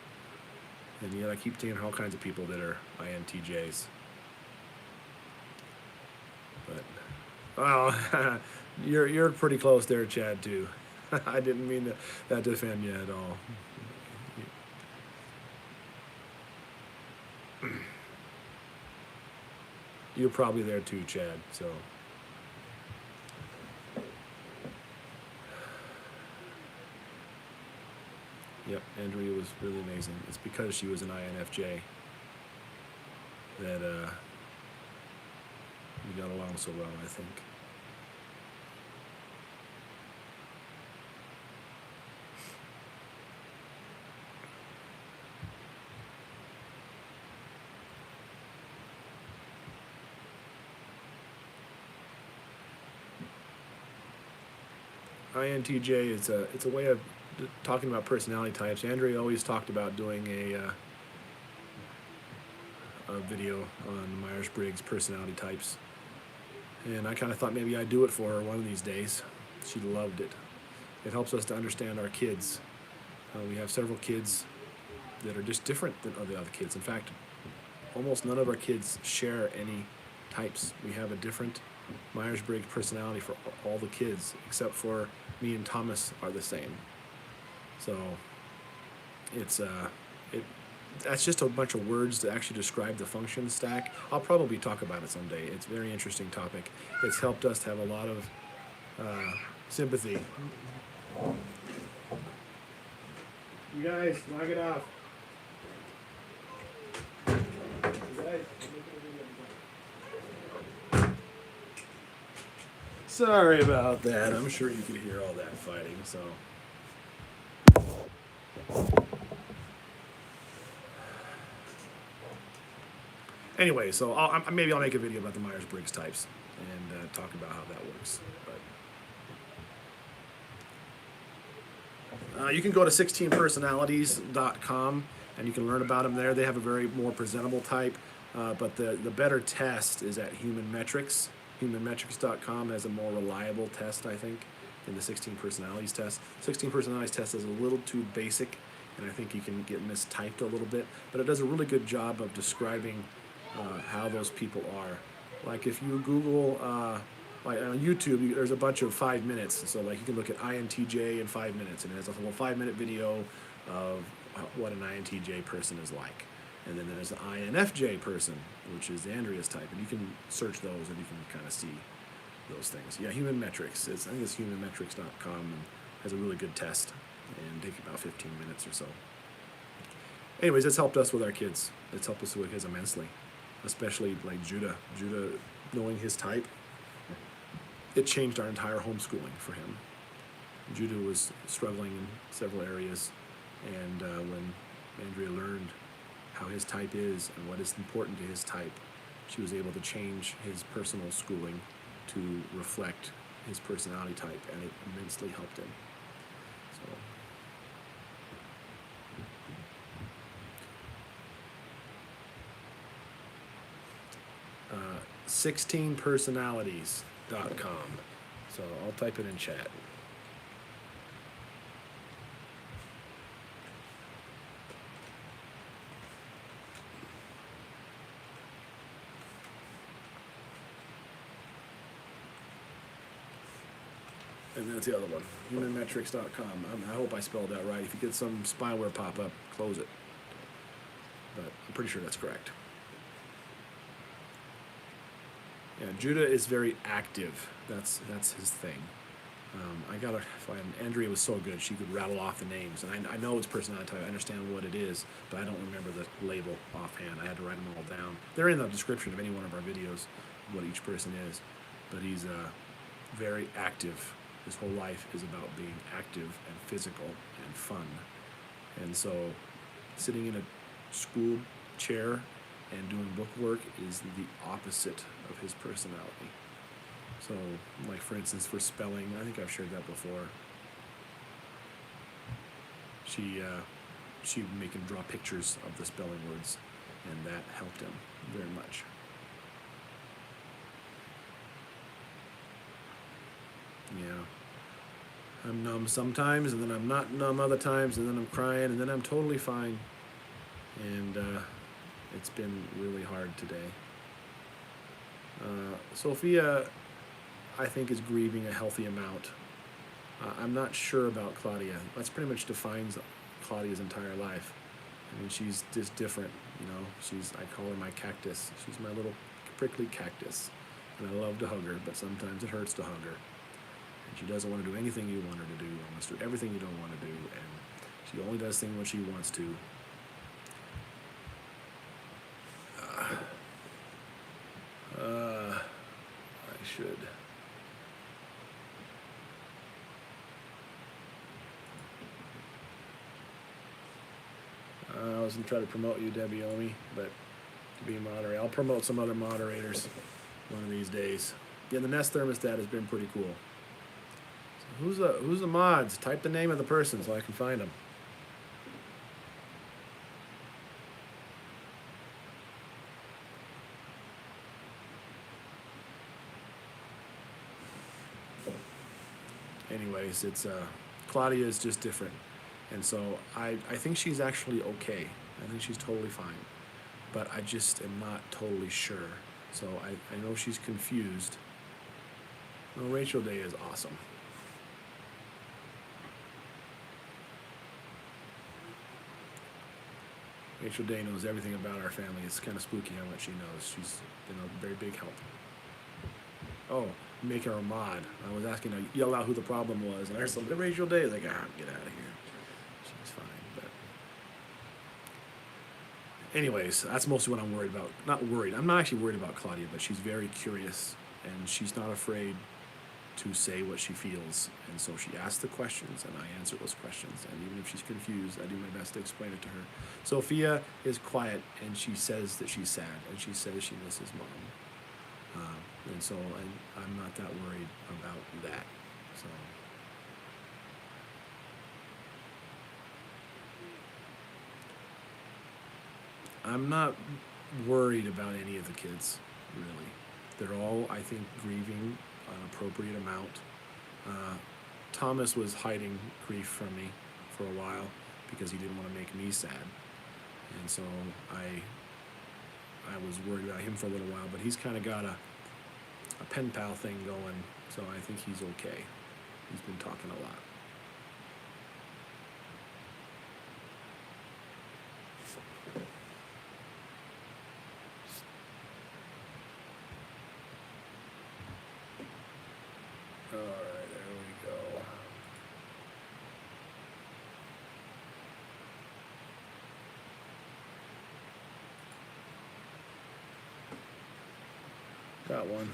And yet I keep seeing all kinds of people that are INTJs. But, well, you're pretty close there, Chad, too. I didn't mean that to offend you at all. You're probably there too, Chad, so. Yep, Andrea was really amazing. It's because she was an INFJ that we got along so well, I think. INTJ it's a way of talking about personality types. Andrea always talked about doing a video on Myers-Briggs personality types, and I kind of thought maybe I'd do it for her one of these days. She loved it. It helps us to understand our kids. We have several kids that are just different than the other kids. In fact, almost none of our kids share any types. We have a different Myers-Briggs personality for all the kids, except for me and Thomas are the same. So that's just a bunch of words to actually describe the function stack. I'll probably talk about it someday. It's a very interesting topic. It's helped us to have a lot of sympathy. You guys, knock it off. Sorry about that. I'm sure you could hear all that fighting, so. Anyway, so maybe I'll make a video about the Myers-Briggs types and talk about how that works. But you can go to 16personalities.com and you can learn about them there. They have a very more presentable type, but the better test is at Human Metrics. HumanMetrics.com has a more reliable test, I think, than the 16 personalities test. 16 personalities test is a little too basic, and I think you can get mistyped a little bit, but it does a really good job of describing how those people are. Like if you Google, like on YouTube, there's a bunch of 5 minutes. So like you can look at INTJ in 5 minutes, and it has a whole 5-minute video of what an INTJ person is like. And then there's the INFJ person, which is Andrea's type, and you can search those and you can kind of see those things. Yeah, Human Metrics. I think it's humanmetrics.com, and has a really good test, and take about 15 minutes or so. anyways, it's helped us with our kids. It's helped us with kids immensely, especially like Judah. Judah, knowing his type, it changed our entire homeschooling for him. Judah was struggling in several areas, and when Andrea learned how his type is and what is important to his type, she was able to change his personal schooling to reflect his personality type, and it immensely helped him. So, 16personalities.com. So I'll type it in chat. And that's the other one, humanmetrics.com. I hope I spelled that right. If you get some spyware pop up, close it. But I'm pretty sure that's correct. Yeah, Judah is very active. That's his thing. I gotta find. Andrea was so good; she could rattle off the names, and I know it's personality type. I understand what it is, but I don't remember the label offhand. I had to write them all down. They're in the description of any one of our videos, what each person is. But he's very active. His whole life is about being active and physical and fun. And so sitting in a school chair and doing book work is the opposite of his personality. So, like for instance, for spelling, I think I've shared that before. She would make him draw pictures of the spelling words, and that helped him very much. Yeah. I'm numb sometimes, and then I'm not numb other times, and then I'm crying, and then I'm totally fine. And it's been really hard today. Sophia, I think, is grieving a healthy amount. I'm not sure about Claudia. That's pretty much defines Claudia's entire life. I mean, she's just different, you know. I call her my cactus. She's my little prickly cactus. And I love to hug her, but sometimes it hurts to hug her. And she doesn't want to do anything you want her to do, and wants to do everything you don't want to do, and she only does things when she wants to. I should. I was going to try to promote you, Debbie Omi, but to be a moderator. I'll promote some other moderators one of these days. Yeah, the Nest thermostat has been pretty cool. So who's the mods? Type the name of the person so I can find them. Anyways, it's Claudia is just different, and so I think she's actually okay. I think she's totally fine, but I just am not totally sure. So I know she's confused. Well, Rachel Day is awesome. Rachel Day knows everything about our family. It's kind of spooky how much she knows. She's been a very big help. Oh, make her a mod. I was asking her, yell out who the problem was, and I heard something, Rachel Day. Like, get out of here. She's fine, but anyways, that's mostly what I'm worried about. Not worried. I'm not actually worried about Claudia, but she's very curious, and she's not afraid to say what she feels. And so she asks the questions, and I answer those questions. And even if she's confused, I do my best to explain it to her. Sophia is quiet, and she says that she's sad, and she says she misses mom. And so I'm not that worried about that. So I'm not worried about any of the kids, really. They're all, I think, grieving an appropriate amount. Thomas was hiding grief from me for a while because he didn't want to make me sad. And so I was worried about him for a little while, but he's kind of got a pen pal thing going, so I think he's okay. He's been talking a lot. All right, there we go. got one.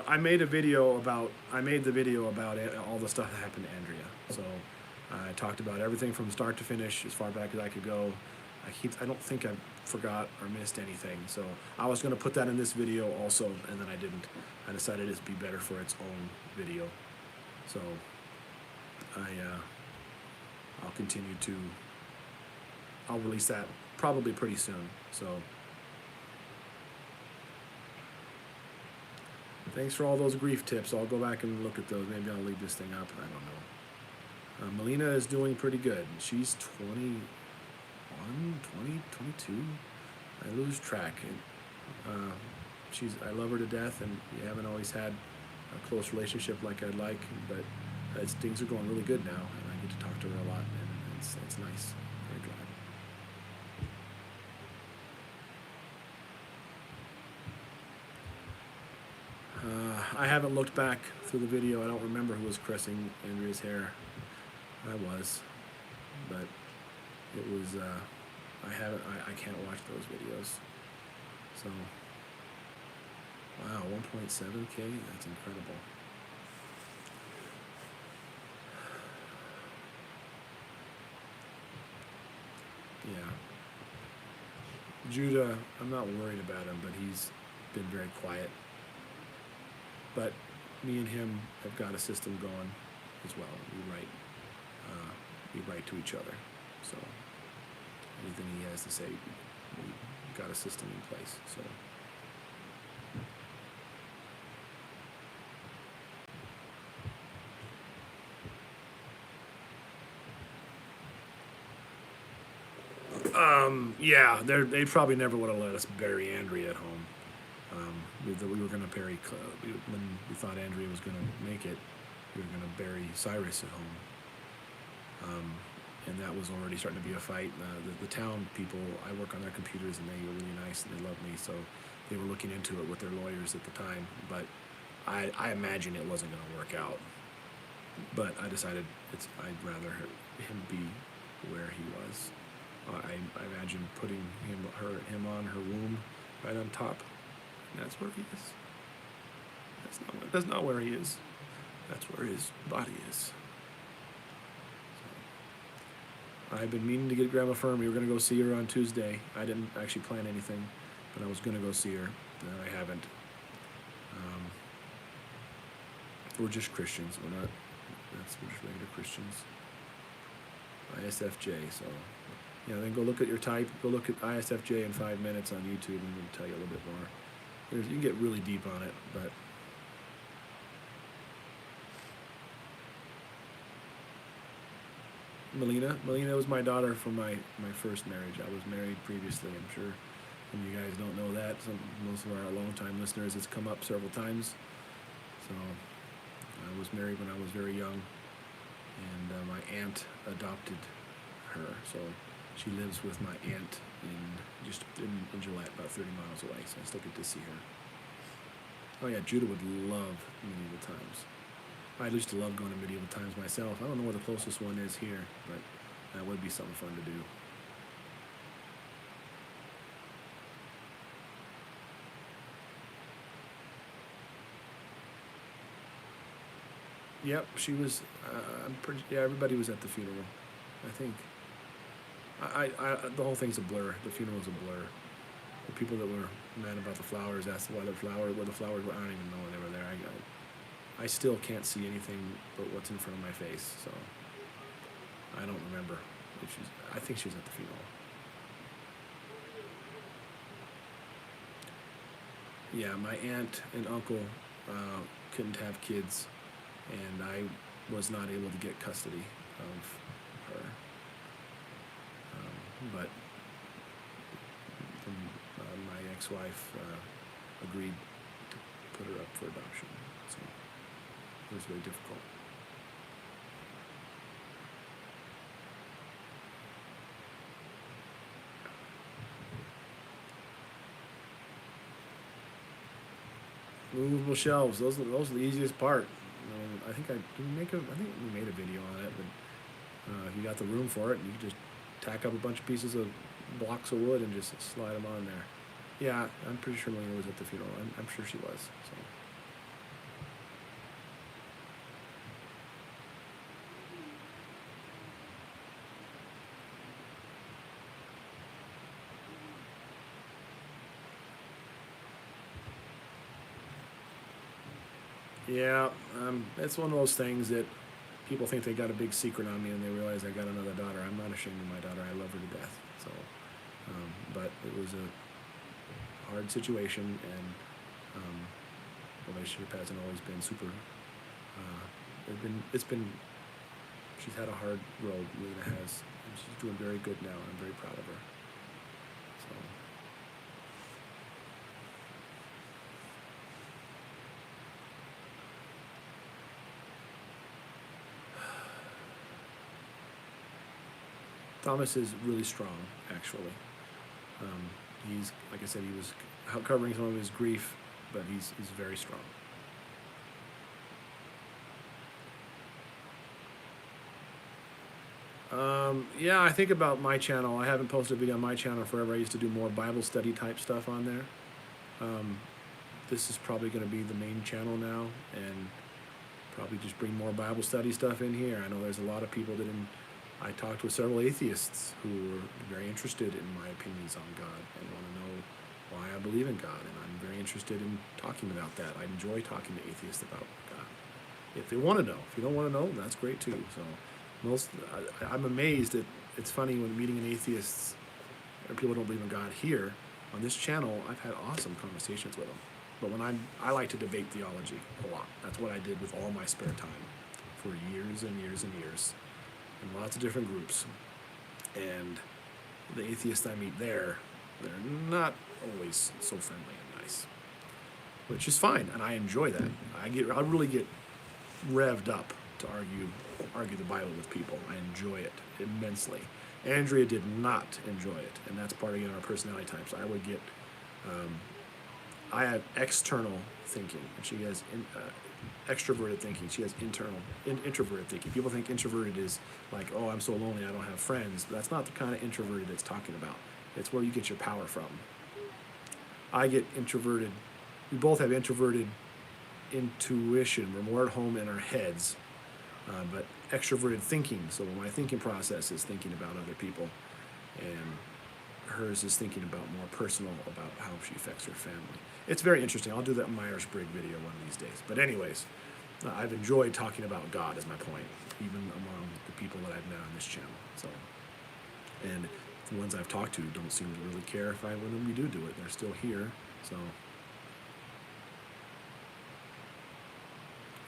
I made the video about all the stuff that happened to Andrea. So I talked about everything from start to finish, as far back as I could go. I don't think I forgot or missed anything. So I was going to put that in this video also, and then I didn't. I decided it'd be better for its own video. So I'll continue to. I'll release that probably pretty soon. So. Thanks for all those grief tips. I'll go back and look at those. Maybe I'll leave this thing up. I don't know. Molina is doing pretty good. She's 21, 20, 22. I lose track. I love her to death, and we haven't always had a close relationship like I'd like, but things are going really good now, and I get to talk to her a lot, and it's nice. Very glad. I haven't looked back through the video. I don't remember who was caressing Andrea's hair. I was, but it was. I can't watch those videos. So, wow, 1.7K. That's incredible. Yeah. Judah, I'm not worried about him, but he's been very quiet. But me and him have got a system going as well. We write to each other. So anything he has to say, we've got a system in place. So yeah, they probably never would have let us bury Andrea at home. We were going to bury, when we thought Andrea was going to make it, we were going to bury Cyrus at home. And that was already starting to be a fight. The town people, I work on their computers, and they were really nice, and they loved me, so they were looking into it with their lawyers at the time. But I imagine it wasn't going to work out. But I decided I'd rather him be where he was. I imagine putting him on her womb right on top. That's where he is. That's not where he is. That's where his body is. So, I've been meaning to get Grandma Fern. We were going to go see her on Tuesday. I didn't actually plan anything, but I was going to go see her, and I haven't. We're just Christians. We're just regular Christians. ISFJ, so. Yeah, then go look at your type. Go look at ISFJ in 5 minutes on YouTube, and we'll tell you a little bit more. You can get really deep on it, but Molina was my daughter from my first marriage. I was married previously. I'm sure some of you guys don't know that. Most of our longtime listeners, it's come up several times. So I was married when I was very young, and my aunt adopted her. So she lives with my aunt in Gillette, about 30 miles away, so I still get to see her. Oh yeah, Judah would love medieval times. I used to love going to medieval times myself. I don't know where the closest one is here, but that would be something fun to do. Yep, she was. Everybody was at the funeral, I think. The whole thing's a blur. The funeral's a blur. The people that were mad about the flowers asked where the flowers were. I don't even know they were there. I still can't see anything but what's in front of my face, so I don't remember. I think she was at the funeral. Yeah, my aunt and uncle couldn't have kids, and I was not able to get custody of her. But my ex-wife agreed to put her up for adoption, so it was very difficult. Movable shelves, those are the easiest part. I think we made a video on it, but If you got the room for it, you can just tack up a bunch of pieces of blocks of wood and just slide them on there. Yeah, I'm pretty sure Molina was at the funeral. I'm sure she was. So. Yeah, it's one of those things that people think they got a big secret on me, and they realize I got another daughter. I'm not ashamed of my daughter. I love her to death. So, but it was a hard situation, and the relationship hasn't always been super. It's been. She's had a hard road. Lena has, and she's doing very good now. I'm very proud of her. So. Thomas is really strong, actually. He's, like I said, he was covering some of his grief, but he's very strong. Yeah, I think about my channel. I haven't posted a video on my channel forever. I used to do more Bible study type stuff on there. This is probably going to be the main channel now, and probably just bring more Bible study stuff in here. I know there's a lot of people that I talked with several atheists who were very interested in my opinions on God and want to know why I believe in God, and I'm very interested in talking about that. I enjoy talking to atheists about God. If they want to know. If you don't want to know, that's great too. So I'm amazed that it's funny when meeting an atheist or people who don't believe in God here on this channel. I've had awesome conversations with them. But when I like to debate theology a lot. That's what I did with all my spare time for years and years and years. In lots of different groups, and the atheists I meet there, they're not always so friendly and nice, which is fine, and I enjoy that. I really get revved up to argue the Bible with people. I enjoy it immensely. Andrea did not enjoy it, and that's part of our personality types. I would get, I have external thinking, and she has extroverted thinking. She has introverted thinking. People think introverted is like, oh, I'm so lonely, I don't have friends. But that's not the kind of introverted it's talking about. It's where you get your power from. I get introverted. We both have introverted intuition. We're more at home in our heads, but extroverted thinking. So my thinking process is thinking about other people, and hers is thinking about more personal, about how she affects her family. It's very interesting. I'll do that Myers-Briggs video one of these days. But anyways, I've enjoyed talking about God is my point, even among the people that I've met on this channel. So, and the ones I've talked to don't seem to really care if when we do it. They're still here. So,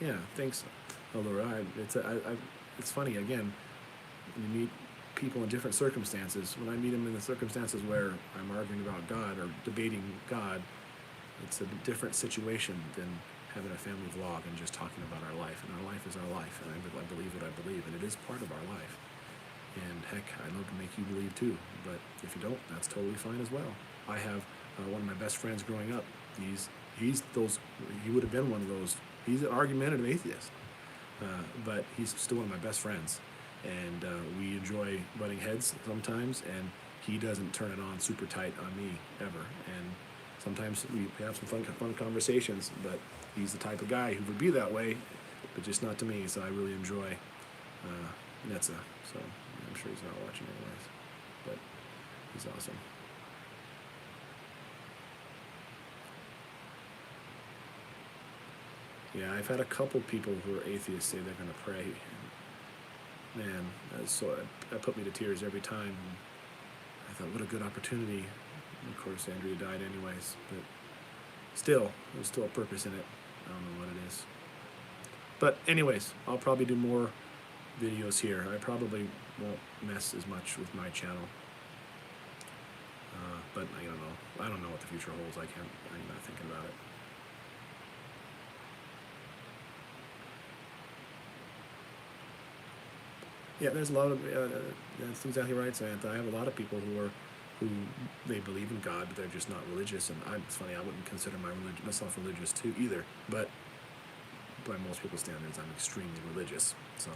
yeah, thanks, Laura. It's funny, again, when you meet people in different circumstances. When I meet them in the circumstances where I'm arguing about God or debating God, it's a different situation than having a family vlog and just talking about our life. And our life is our life, and I believe what I believe, and it is part of our life. And heck, I'd love to make you believe too, but if you don't, that's totally fine as well. I have one of my best friends growing up. He would have been one of those. He's an argumentative atheist, but he's still one of my best friends. And we enjoy butting heads sometimes, and he doesn't turn it on super tight on me ever. And sometimes we have some fun conversations, but he's the type of guy who would be that way, but just not to me. So I really enjoy Netza. So I'm sure he's not watching anyways, but he's awesome. Yeah, I've had a couple people who are atheists say they're going to pray. Man, that put me to tears every time. I thought, what a good opportunity. And of course, Andrea died anyways, but still, there's still a purpose in it. I don't know what it is. But anyways, I'll probably do more videos here. I probably won't mess as much with my channel. But I don't know. I don't know what the future holds. I'm not thinking about it. Yeah, there's a lot of, that's exactly right, Samantha. I have a lot of people who they believe in God, but they're just not religious. And it's funny, I wouldn't consider myself religious too either. But by most people's standards, I'm extremely religious. So,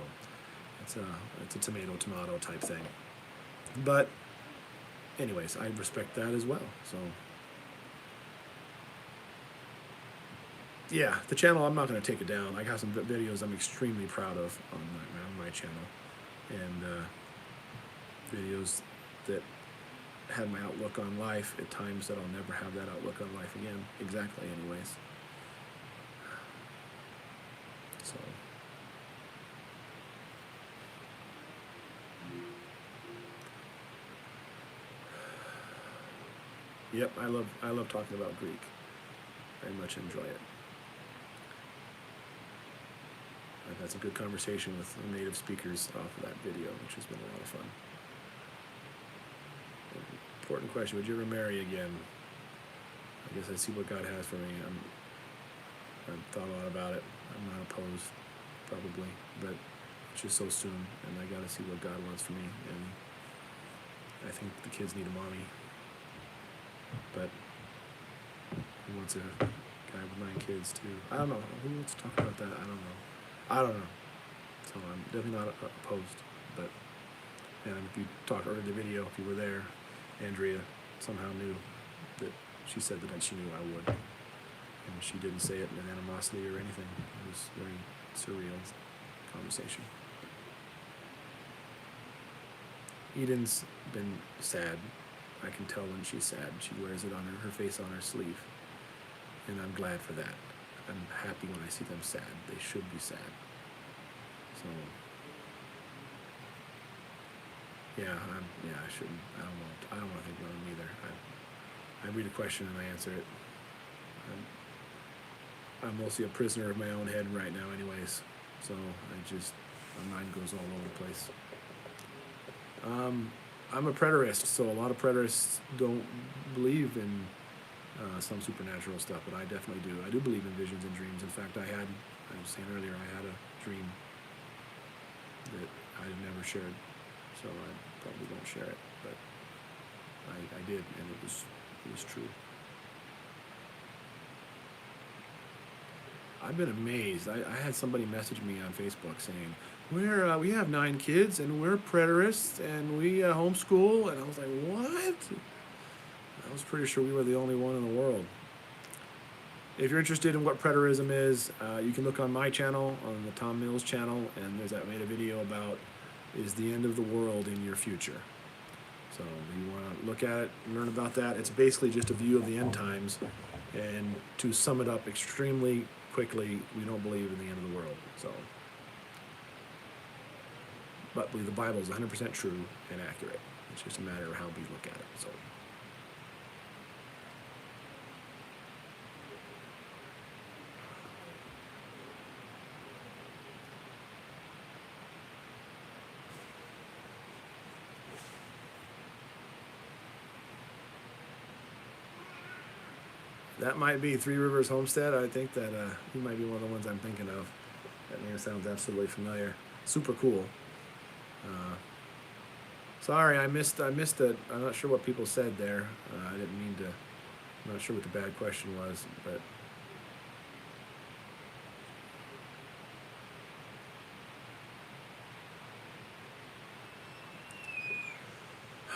it's a tomato type thing. But anyways, I respect that as well. So yeah, the channel, I'm not going to take it down. I got some videos I'm extremely proud of on my channel, and videos that had my outlook on life at times that I'll never have that outlook on life again. Exactly, anyways. So yep, I love talking about Greek. Very much enjoy it. I've had some good conversation with native speakers off of that video, which has been a lot of fun. Important question, would you ever marry again? I guess I see what God has for me. I've thought a lot about it. I'm not opposed, probably, but it's just so soon, and I gotta see what God wants for me, and I think the kids need a mommy, but he wants a guy with 9 kids too. I don't know. Who wants to talk about that? I don't know. So I'm definitely not opposed, but, and if you talked earlier in the video, if you were there, Andrea somehow knew that she said that she knew I would, and she didn't say it in animosity or anything. It was a very surreal conversation. Eden's been sad. I can tell when she's sad. She wears it on her face on her sleeve, and I'm glad for that. I'm happy when I see them sad. They should be sad. So yeah, I shouldn't. I don't want to think about them either. I read a question and I answer it. I'm mostly a prisoner of my own head right now, anyways. So my mind goes all over the place. I'm a preterist, so a lot of preterists don't believe in some supernatural stuff, but I definitely do. I do believe in visions and dreams. In fact, I was saying earlier, I had a dream that I never shared, so I probably won't share it, but I did, and it was true. I've been amazed. I had somebody message me on Facebook saying, we have 9 kids, and we're preterists, and we homeschool, and I was like, what? I was pretty sure we were the only one in the world. If you're interested in what preterism is, you can look on my channel, on the Tom Mills channel, and I made a video about, is the end of the world in your future? So if you want to look at it and learn about that, it's basically just a view of the end times, and to sum it up extremely quickly, we don't believe in the end of the world. So, but believe the Bible is 100% true and accurate. It's just a matter of how we look at it. So. That might be Three Rivers Homestead. I think that he might be one of the ones I'm thinking of. That name sounds absolutely familiar. Super cool. Sorry, I missed it. I'm not sure what people said there. I didn't mean to. I'm not sure what the bad question was, but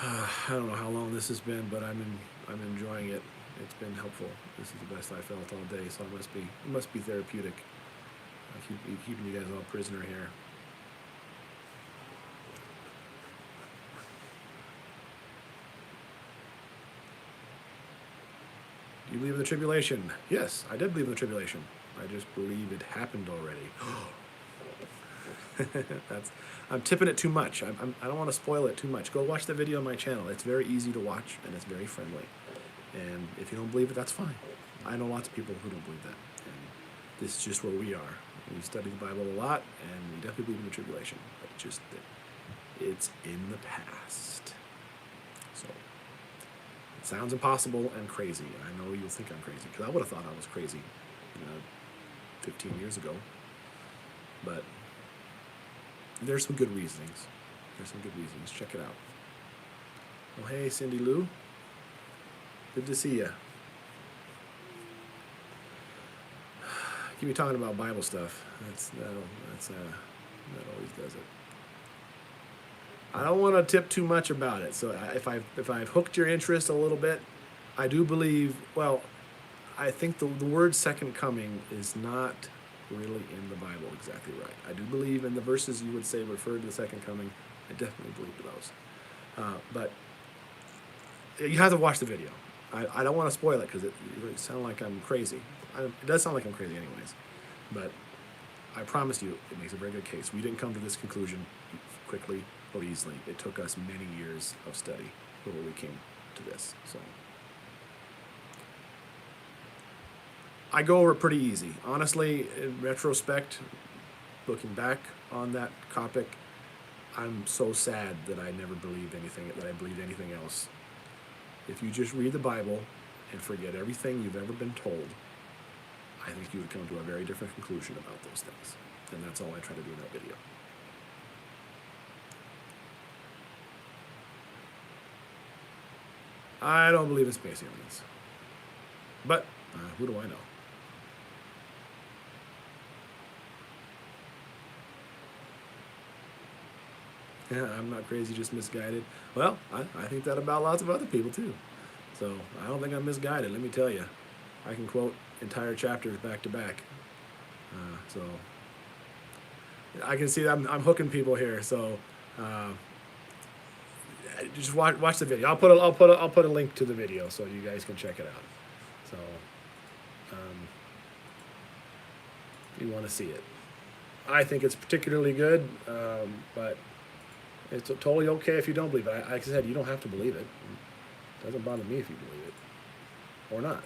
I don't know how long this has been, but I'm enjoying it. It's been helpful. This is the best I felt all day, so it must be therapeutic. I keep keeping you guys all prisoner here. Do you believe in the tribulation? Yes, I did believe in the tribulation. I just believe it happened already. I'm tipping it too much. I don't want to spoil it too much. Go watch the video on my channel. It's very easy to watch, and it's very friendly. And if you don't believe it, that's fine. I know lots of people who don't believe that. And this is just where we are. We study the Bible a lot, and we definitely believe in the tribulation. But just that it's in the past. So it sounds impossible and crazy. And I know you'll think I'm crazy, because I would have thought I was crazy 15 years ago. But there's some good reasonings. Check it out. Oh, hey, Cindy Lou. Good to see ya. Keep me talking about Bible stuff. That always does it. I don't want to tip too much about it. So if I've hooked your interest a little bit, I do believe, well, I think the word second coming is not really in the Bible exactly right. I do believe in the verses you would say refer to the second coming. I definitely believe those. But you have to watch the video. I don't want to spoil it because it sounds like I'm crazy. It does sound like I'm crazy anyways. But I promise you, it makes a very good case. We didn't come to this conclusion quickly or easily. It took us many years of study before we came to this. So I go over it pretty easy. Honestly, in retrospect, looking back on that topic, I'm so sad that I never believed anything, that I believed anything else. If you just read the Bible and forget everything you've ever been told, I think you would come to a very different conclusion about those things. And that's all I try to do in that video. I don't believe in space aliens. But who do I know? Yeah, I'm not crazy, just misguided. Well, I think that about lots of other people too. So I don't think I'm misguided, let me tell you. I can quote entire chapters back to back. So I can see that I'm hooking people here. So just watch the video. I'll put a link to the video so you guys can check it out. So you want to see it. I think it's particularly good, but it's totally okay if you don't believe it. Like I said, you don't have to believe it. It doesn't bother me if you believe it or not.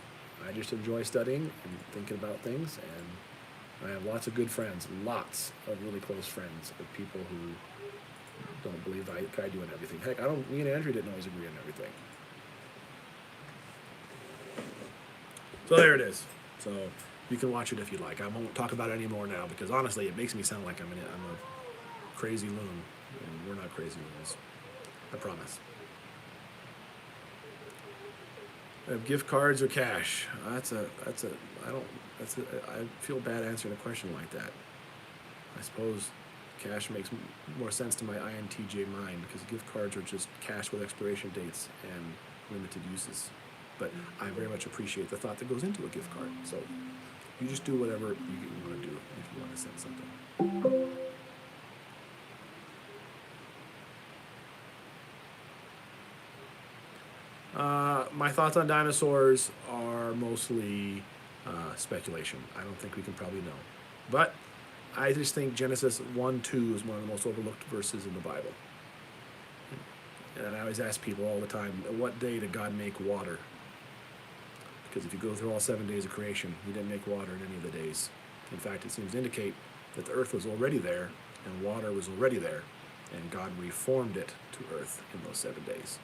I just enjoy studying and thinking about things, and I have lots of good friends, lots of really close friends of people who don't believe I do in everything. Heck, me and Andrea didn't always agree on everything. So there it is. So you can watch it if you like. I won't talk about it anymore now because honestly, it makes me sound like I'm a crazy loon, and we're not crazy loons. I promise. Gift cards or cash? I feel bad answering a question like that. I suppose cash makes more sense to my INTJ mind because gift cards are just cash with expiration dates and limited uses. But I very much appreciate the thought that goes into a gift card. So you just do whatever you want to do if you want to send something. My thoughts on dinosaurs are mostly speculation. I don't think we can probably know. But I just think Genesis 1:2 is one of the most overlooked verses in the Bible. And I always ask people all the time, what day did God make water? Because if you go through all 7 days of creation, he didn't make water in any of the days. In fact, it seems to indicate that the earth was already there and water was already there, and God reformed it to earth in those 7 days.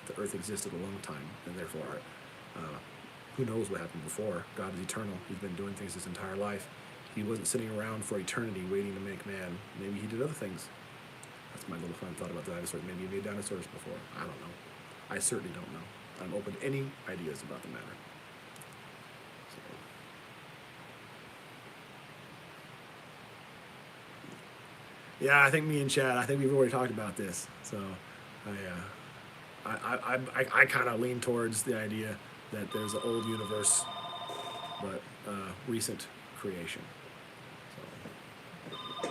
The earth existed a long time, and therefore, who knows what happened before? God is eternal. He's been doing things his entire life. He wasn't sitting around for eternity waiting to make man. Maybe he did other things. That's my little fun thought about the dinosaurs. Maybe he made dinosaurs before. I don't know. I certainly don't know. I'm open to any ideas about the matter. Yeah, I think me and Chad, I think we've already talked about this. So I kind of lean towards the idea that there's an old universe, but recent creation. So,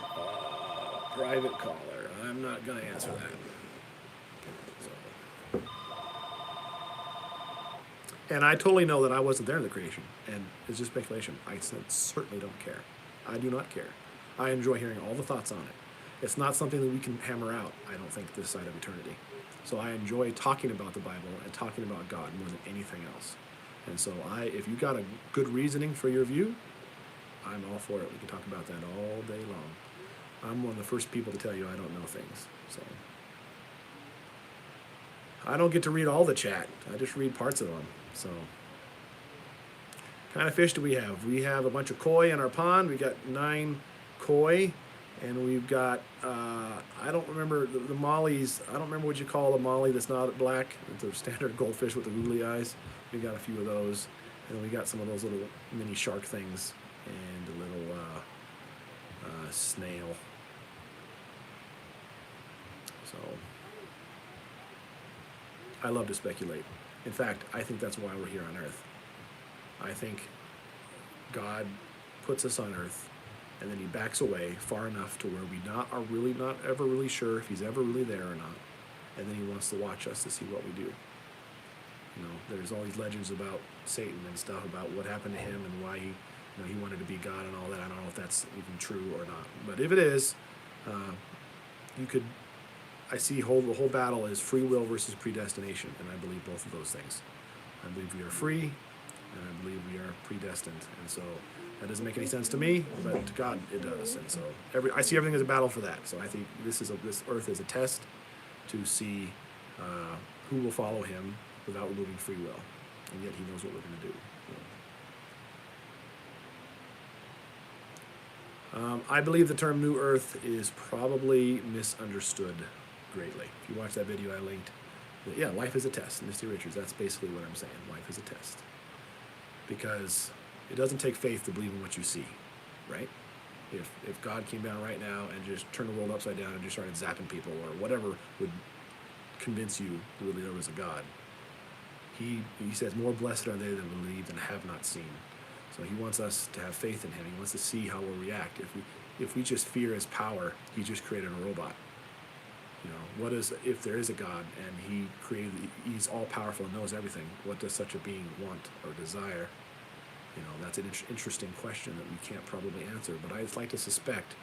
private caller. I'm not going to answer that. So. And I totally know that I wasn't there in the creation, and it's just speculation. I certainly don't care. I do not care. I enjoy hearing all the thoughts on it. It's not something that we can hammer out, I don't think, this side of eternity. So I enjoy talking about the Bible and talking about God more than anything else. And so if you got a good reasoning for your view, I'm all for it. We can talk about that all day long. I'm one of the first people to tell you I don't know things. So I don't get to read all the chat. I just read parts of them. So what kind of fish do we have? We have a bunch of koi in our pond. We got 9 koi. And we've got, I don't remember the mollies. I don't remember what you call a molly that's not black. It's a standard goldfish with the googly eyes. We got a few of those. And we got some of those little mini shark things and a little snail. So I love to speculate. In fact, I think that's why we're here on Earth. I think God puts us on Earth, and then he backs away far enough to where we are really not ever really sure if he's ever really there or not. And then he wants to watch us to see what we do. You know, there's all these legends about Satan and stuff about what happened to him and why he wanted to be God and all that. I don't know if that's even true or not. But if it is, I see the whole battle is free will versus predestination, and I believe both of those things. I believe we are free, and I believe we are predestined. And so that doesn't make any sense to me, but to God it does. And so I see everything as a battle for that. So I think this earth is a test to see who will follow him without removing free will, and yet he knows what we're going to do. I believe the term New Earth is probably misunderstood greatly. If you watch that video I linked, yeah, life is a test. Misty Richards, that's basically what I'm saying. Life is a test. Because it doesn't take faith to believe in what you see, right? If God came down right now and just turned the world upside down and just started zapping people or whatever would convince you that there was a God, he says, more blessed are they that believe and have not seen. So he wants us to have faith in him. He wants to see how we'll react. If we just fear his power, he just created a robot. You know, if there is a God and he's all powerful and knows everything, what does such a being want or desire? You know, that's an interesting question that we can't probably answer. But I'd like to suspect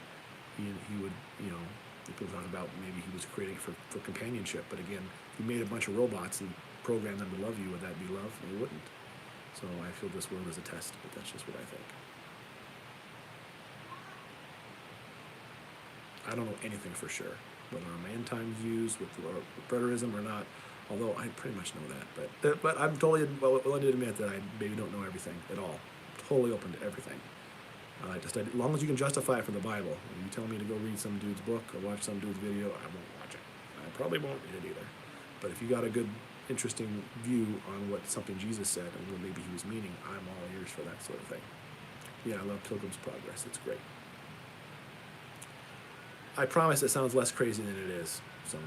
he would, you know, people talk about maybe he was creating it for companionship. But again, if he made a bunch of robots and programmed them to love you, would that be love? He wouldn't. So I feel this world is a test, but that's just what I think. I don't know anything for sure, whether my end time views with preterism or not, although I pretty much know that. But I'm totally willing to admit that I maybe don't know everything at all. Totally open to everything. As long as you can justify it from the Bible. When you tell me to go read some dude's book or watch some dude's video, I won't watch it. I probably won't read it either. But if you got a good, interesting view on what something Jesus said and what maybe he was meaning, I'm all ears for that sort of thing. Yeah, I love Pilgrim's Progress. It's great. I promise it sounds less crazy than it is. So,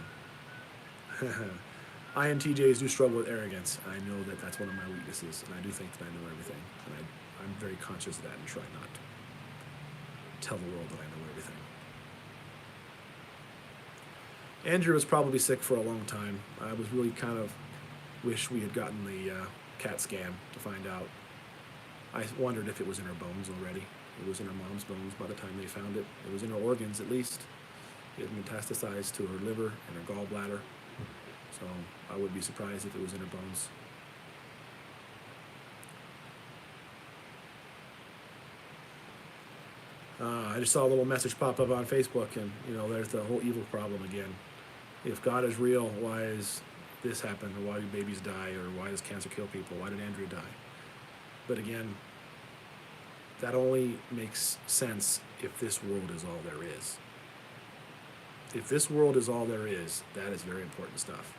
INTJs do struggle with arrogance. I know that that's one of my weaknesses, and I do think that I know everything. And I'm very conscious of that and try not to tell the world that I know everything. Andrea was probably sick for a long time. I was really kind of wish we had gotten the CAT scan to find out. I wondered if it was in her bones already. It was in her mom's bones by the time they found it. It was in her organs at least. It had metastasized to her liver and her gallbladder. So I wouldn't be surprised if it was in her bones. I just saw a little message pop up on Facebook, and you know, there's the whole evil problem again. If God is real, why is this happen? Or why do babies die? Or why does cancer kill people? Why did Andrea die? But again, that only makes sense if this world is all there is. If this world is all there is, that is very important stuff.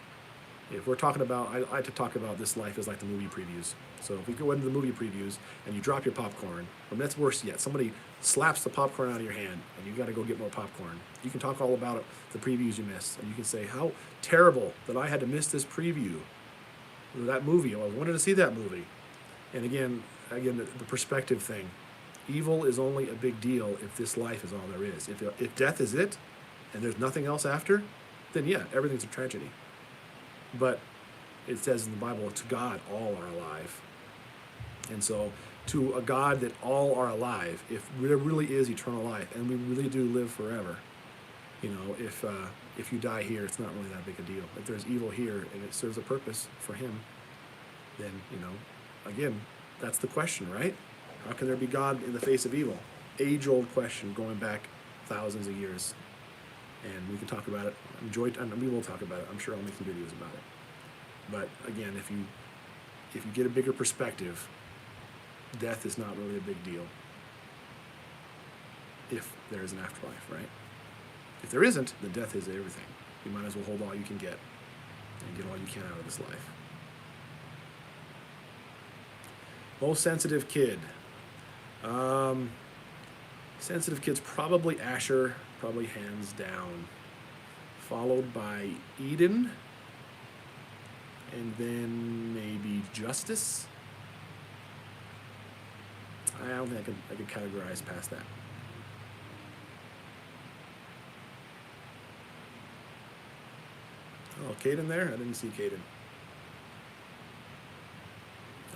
If we're talking about, I like to talk about this life as like the movie previews. So if we go into the movie previews and you drop your popcorn, or that's worse yet, somebody slaps the popcorn out of your hand and you got to go get more popcorn. You can talk all about it, the previews you missed, and you can say how terrible that I had to miss this preview, or that movie. I wanted to see that movie. And again, the perspective thing. Evil is only a big deal if this life is all there is. If death is it, and there's nothing else after, then yeah, everything's a tragedy. But it says in the Bible, to God, all are alive. And so to a God that all are alive, if there really is eternal life, and we really do live forever, you know, if you die here, it's not really that big a deal. If there's evil here and it serves a purpose for him, then, you know, again, that's the question, right? How can there be God in the face of evil? Age-old question going back thousands of years. And we can talk about it. We will talk about it. I'm sure I'll make some videos about it. But again, if you get a bigger perspective, death is not really a big deal. If there is an afterlife, right? If there isn't, then death is everything. You might as well hold all you can get and get all you can out of this life. Most sensitive kid. Sensitive kids, probably Asher, probably hands down. Followed by Eden and then maybe Justus. I don't think I could categorize past that. Oh, Caden there? I didn't see Caden.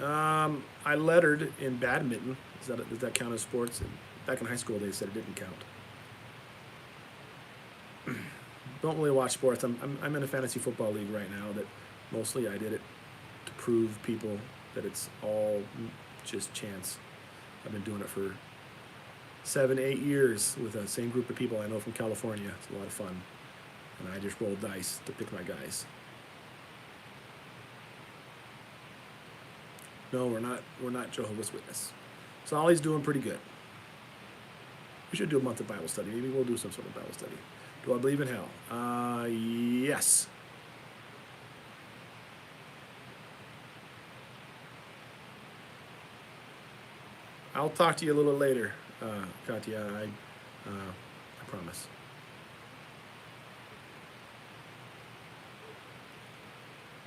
I lettered in badminton. Does that count as sports? Back in high school, they said it didn't count. Don't really watch sports. I'm in a fantasy football league right now that mostly I did it to prove people that it's all just chance. I've been doing it for 7-8 years with the same group of people I know from California. It's a lot of fun. And I just roll dice to pick my guys. No, we're not Jehovah's Witness. Solly's doing pretty good. We should do a month of Bible study. Maybe we'll do some sort of Bible study. Do I believe in hell? Yes. I'll talk to you a little later, Katya. I promise.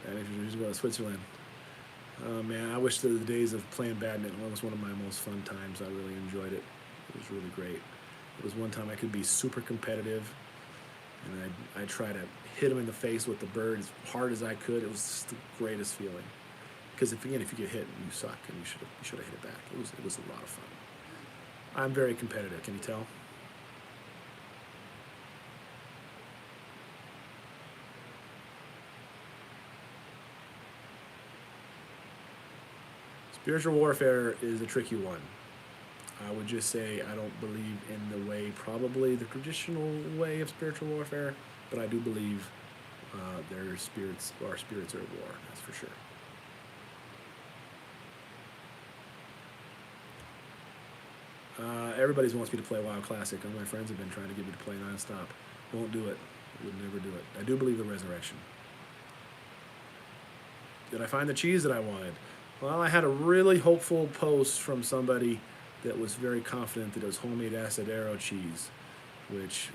And if you're just going to Switzerland. Oh man, I wish the days of playing badminton was one of my most fun times. I really enjoyed it. It was really great. It was one time I could be super competitive, and I'd try to hit him in the face with the bird as hard as I could. It was just the greatest feeling. Because if you get hit, you suck, and you should have hit it back. It was a lot of fun. I'm very competitive. Can you tell? Spiritual warfare is a tricky one. I would just say I don't believe in the way, probably the traditional way of spiritual warfare, but I do believe our spirits are at war, that's for sure. Everybody wants me to play WoW Classic. All my friends have been trying to get me to play nonstop. Won't do it. Would never do it. I do believe in resurrection. Did I find the cheese that I wanted? Well, I had a really hopeful post from somebody that was very confident that it was homemade asadero cheese, which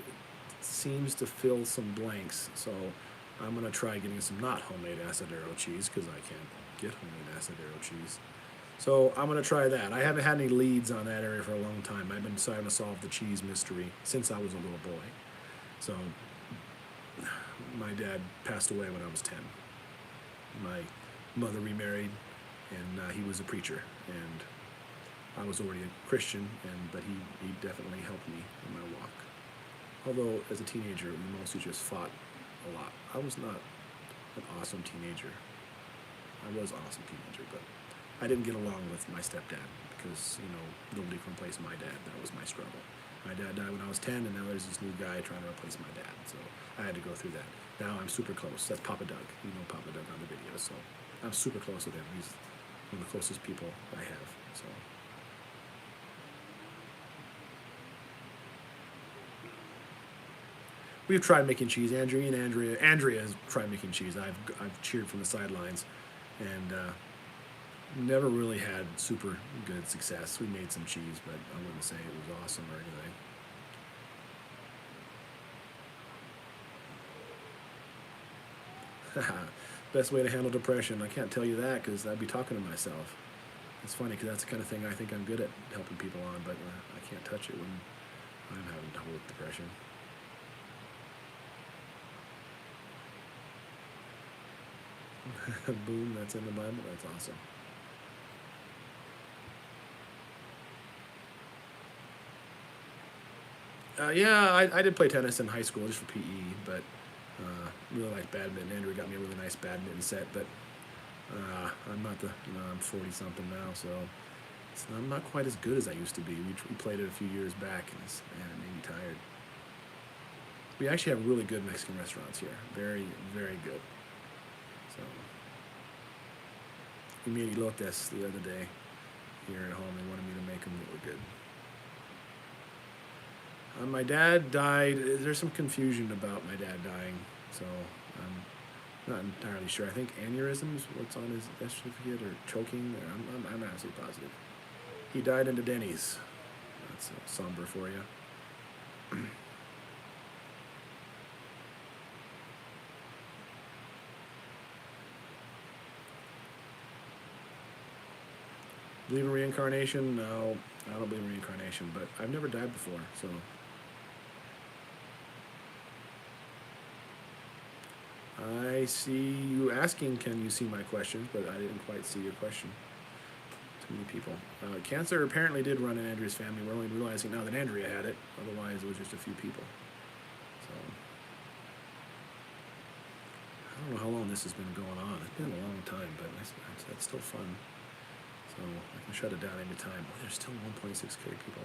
seems to fill some blanks. So I'm going to try getting some not homemade asadero cheese because I can't get homemade asadero cheese. So I'm going to try that. I haven't had any leads on that area for a long time. I've been trying to solve the cheese mystery since I was a little boy. So my dad passed away when I was 10. My mother remarried, and he was a preacher, and I was already a Christian, but he definitely helped me in my walk. Although as a teenager, we mostly just fought a lot. I was not an awesome teenager. I was an awesome teenager, but I didn't get along with my stepdad because, nobody can replace my dad. That was my struggle. My dad died when I was 10, and now there's this new guy trying to replace my dad. So I had to go through that. Now I'm super close. That's Papa Doug. You know Papa Doug on the video. So I'm super close with him. He's one of the closest people I have. So. We've tried making cheese. Andrea has tried making cheese. I've cheered from the sidelines, and never really had super good success. We made some cheese, but I wouldn't say it was awesome or anything. Best way to handle depression. I can't tell you that because I'd be talking to myself. It's funny because that's the kind of thing I think I'm good at helping people on, but I can't touch it when I'm having trouble with depression. Boom, that's in the Bible. That's awesome. Yeah, I did play tennis in high school just for PE, but really like badminton. Andrea got me a really nice badminton set, but I'm not I'm 40 something now, so I'm not quite as good as I used to be. We played it a few years back, and it made me tired. We actually have really good Mexican restaurants here. Very, very good. So we made elotes the other day here at home. They wanted me to make them that were good. My dad died. There's some confusion about my dad dying, so I'm not entirely sure. I think aneurysms, what's on his death certificate, or choking. I'm not absolutely positive. He died in the Denny's. That's somber for you. Believe in reincarnation? No, I don't believe in reincarnation, but I've never died before, so. I see you asking, can you see my questions, but I didn't quite see your question. Too many people. Cancer apparently did run in Andrea's family. We're only realizing now that Andrea had it. Otherwise, it was just a few people. So, I don't know how long this has been going on. It's been a long time, but it's still fun. So, I can shut it down anytime. Oh, there's still 1.6K people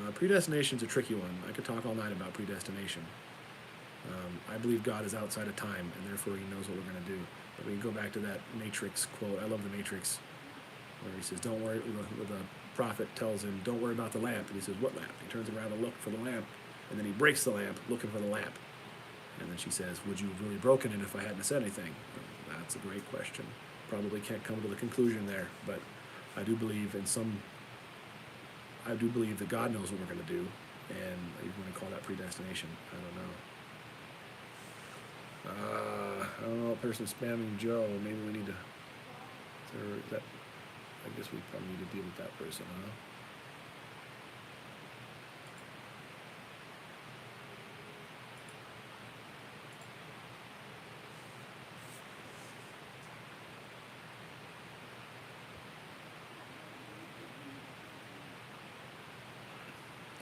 on. Predestination's a tricky one. I could talk all night about predestination. I believe God is outside of time, and therefore He knows what we're going to do. But we can go back to that Matrix quote. I love the Matrix, where he says, "Don't worry." The prophet tells him, "Don't worry about the lamp." And he says, "What lamp?" He turns around to look for the lamp, and then he breaks the lamp, looking for the lamp. And then she says, "Would you have really broken it if I hadn't said anything?" That's a great question. Probably can't come to the conclusion there, but I do believe that God knows what we're going to do, and you want to call that predestination. I don't know. I don't know what person spamming Joe. Maybe we need to. I guess we probably need to deal with that person, huh?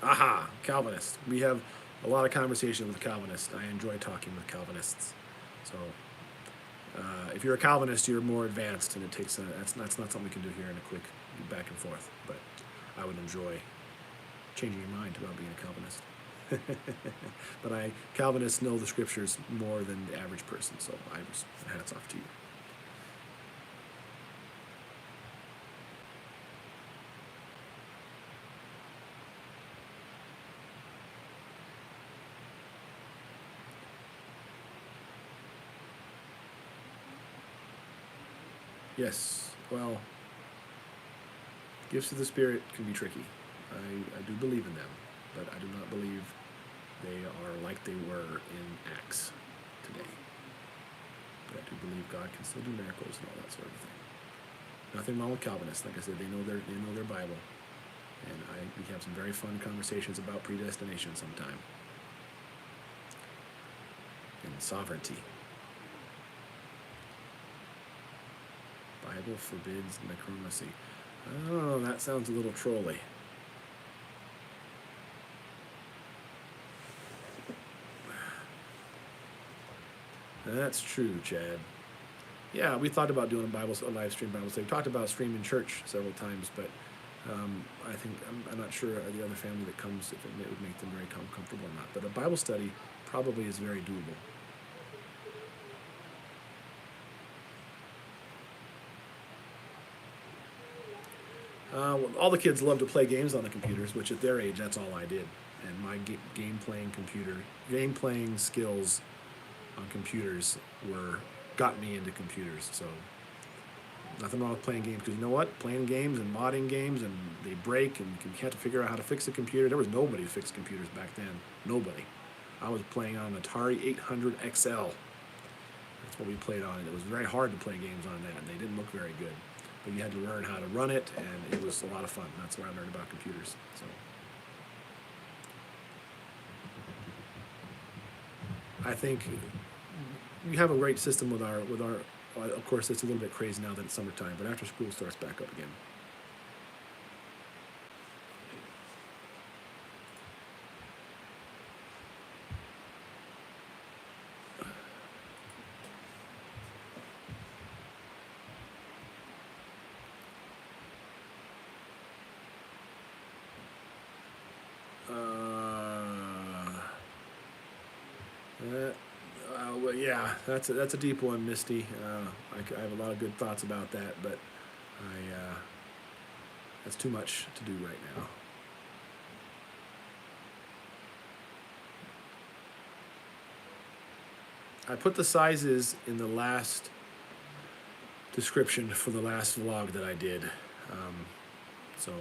Aha, Calvinist. We have a lot of conversation with Calvinists. I enjoy talking with Calvinists. So, if you're a Calvinist, you're more advanced, and it takes that's not something we can do here in a quick back and forth. But I would enjoy changing your mind about being a Calvinist. But Calvinists know the scriptures more than the average person. So hats off to you. Yes, well, gifts of the Spirit can be tricky. I do believe in them, but I do not believe they are like they were in Acts today. But I do believe God can still do miracles and all that sort of thing. Nothing wrong with Calvinists. Like I said, they know their Bible, and we have some very fun conversations about predestination sometime and sovereignty. Bible forbids necromancy. Oh, that sounds a little trolly. That's true, Chad. Yeah, we thought about doing a live stream Bible study. We talked about streaming church several times, but I think I'm not sure the other family that comes if it would make them very comfortable or not. But a Bible study probably is very doable. All the kids love to play games on the computers, which at their age, that's all I did. And my game playing skills on computers got me into computers. So nothing wrong with playing games, because you know what? Playing games and modding games, and they break, and you have to figure out how to fix a computer. There was nobody who fixed computers back then. Nobody. I was playing on an Atari 800 XL. That's what we played on, and it was very hard to play games on that, and they didn't look very good. But you had to learn how to run it, and it was a lot of fun. That's where I learned about computers. So, I think we have a great system with our. Of course, it's a little bit crazy now that it's summertime, but after school starts back up again. Well, yeah, that's a deep one, Misty. I have a lot of good thoughts about that, but that's too much to do right now. I put the sizes in the last description for the last vlog that I did, so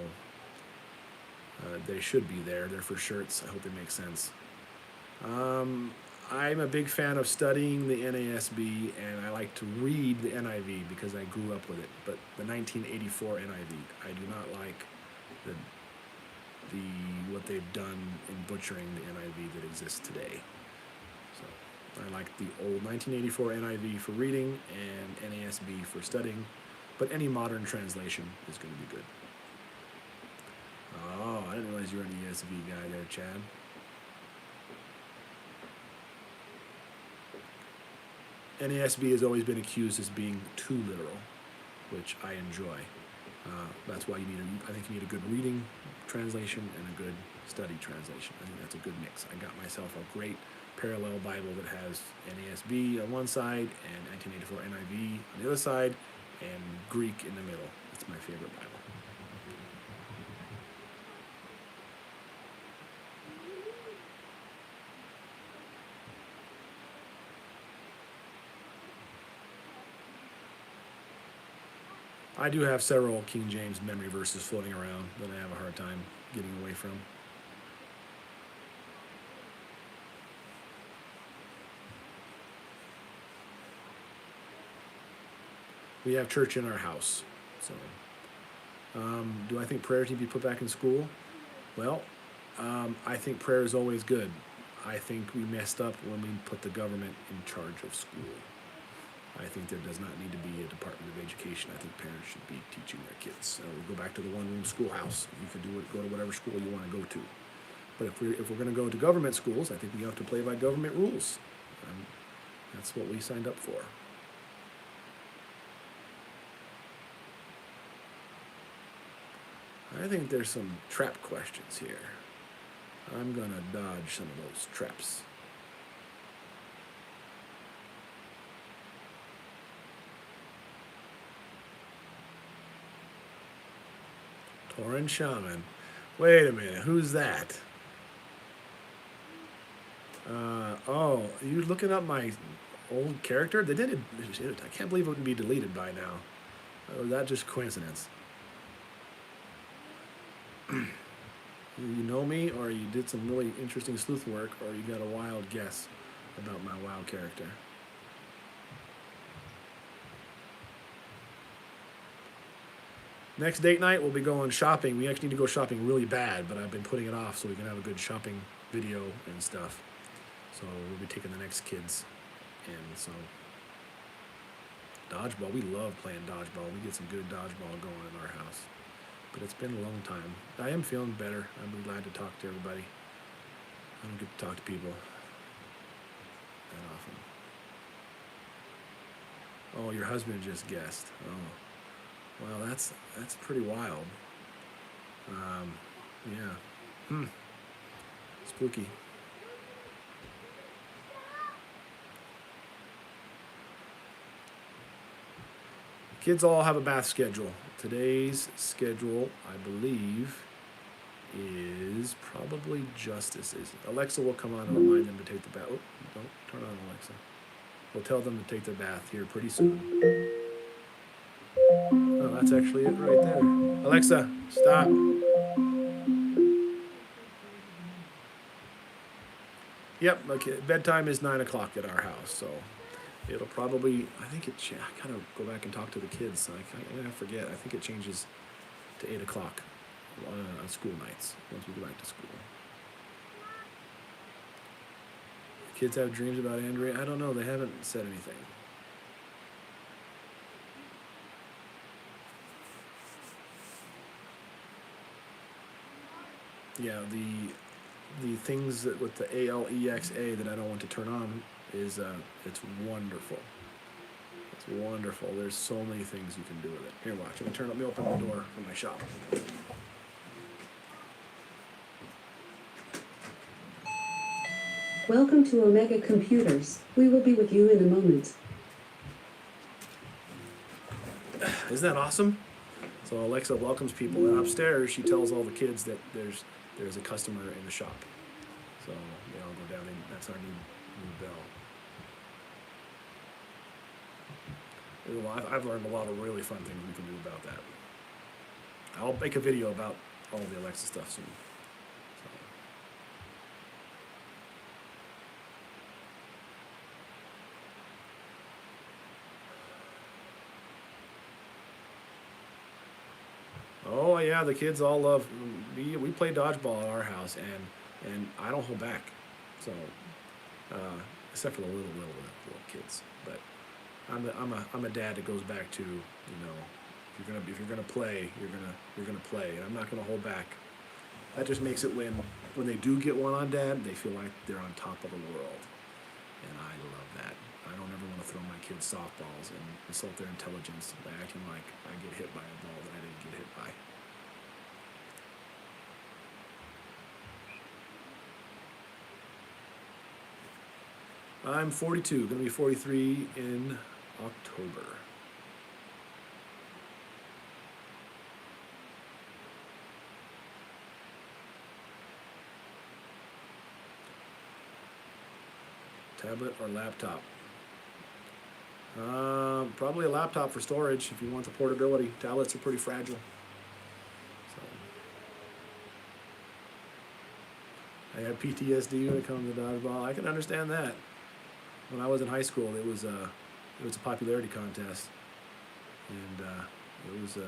they should be there. They're for shirts. I hope they make sense. I'm a big fan of studying the NASB, and I like to read the NIV because I grew up with it. But the 1984 NIV, I do not like the what they've done in butchering the NIV that exists today. So I like the old 1984 NIV for reading and NASB for studying, but any modern translation is going to be good. Oh, I didn't realize you were an ESV guy there, Chad. NASB has always been accused as being too literal, which I enjoy. That's why I think you need a good reading translation and a good study translation. I think that's a good mix. I got myself a great parallel Bible that has NASB on one side and 1984 NIV on the other side, and Greek in the middle. It's my favorite Bible. I do have several King James memory verses floating around that I have a hard time getting away from. We have church in our house. So, do I think prayer should be put back in school? Well, I think prayer is always good. I think we messed up when we put the government in charge of school. I think there does not need to be a Department of Education. I think parents should be teaching their kids. We go back to the one-room schoolhouse. You can go to whatever school you want to go to. But if we're going to go to government schools, I think we have to play by government rules. That's what we signed up for. I think there's some trap questions here. I'm going to dodge some of those traps. Torin Shaman. Wait a minute, who's that? Oh, you looking up my old character? They did it. I can't believe it wouldn't be deleted by now. Or is that just coincidence? You know me, or you did some really interesting sleuth work, or you got a wild guess about my WoW character. Next date night, we'll be going shopping. We actually need to go shopping really bad, but I've been putting it off so we can have a good shopping video and stuff. So we'll be taking the next kids. And so, dodgeball. We love playing dodgeball. We get some good dodgeball going in our house. But it's been a long time. I am feeling better. I'm glad to talk to everybody. I don't get to talk to people that often. Oh, your husband just guessed. Oh. Well, that's pretty wild. Yeah. Spooky. Kids all have a bath schedule. Today's schedule, I believe, is probably Justus's. Alexa will come on and remind them to take the bath. Oh, don't turn on Alexa. We'll tell them to take their bath here pretty soon. Oh, that's actually it right there. Alexa, stop. Yep, okay. Bedtime is 9 o'clock at our house, so it'll probably, I gotta go back and talk to the kids. I forget. I think it changes to 8 o'clock on school nights once we go back to school. Kids have dreams about Andrea? I don't know. They haven't said anything. Yeah, the things that with the ALEXA that I don't want to turn on is it's wonderful. It's wonderful. There's so many things you can do with it. Here, watch. Let me open the door for my shop. Welcome to Omega Computers. We will be with you in a moment. Isn't that awesome? So Alexa welcomes people, and upstairs she tells all the kids that there's a customer in the shop. So they all go down, and that's our new bell. I've learned a lot of really fun things we can do about that. I'll make a video about all the Alexa stuff soon. Oh yeah, the kids all love. We play dodgeball at our house, and I don't hold back. So, except for the little kids, but I'm a dad that goes back to, if you're gonna play, you're gonna play, and I'm not gonna hold back. That just makes it when they do get one on dad, they feel like they're on top of the world, and I love that. I don't ever want to throw my kids softballs and insult their intelligence by acting like I get hit by a ball that I didn't get hit by. I'm 42, gonna be 43 in October. Tablet or laptop? Probably a laptop for storage if you want the portability. Tablets are pretty fragile. So. I have PTSD when it comes to dodgeball. I can understand that. When I was in high school, it was a popularity contest, and it was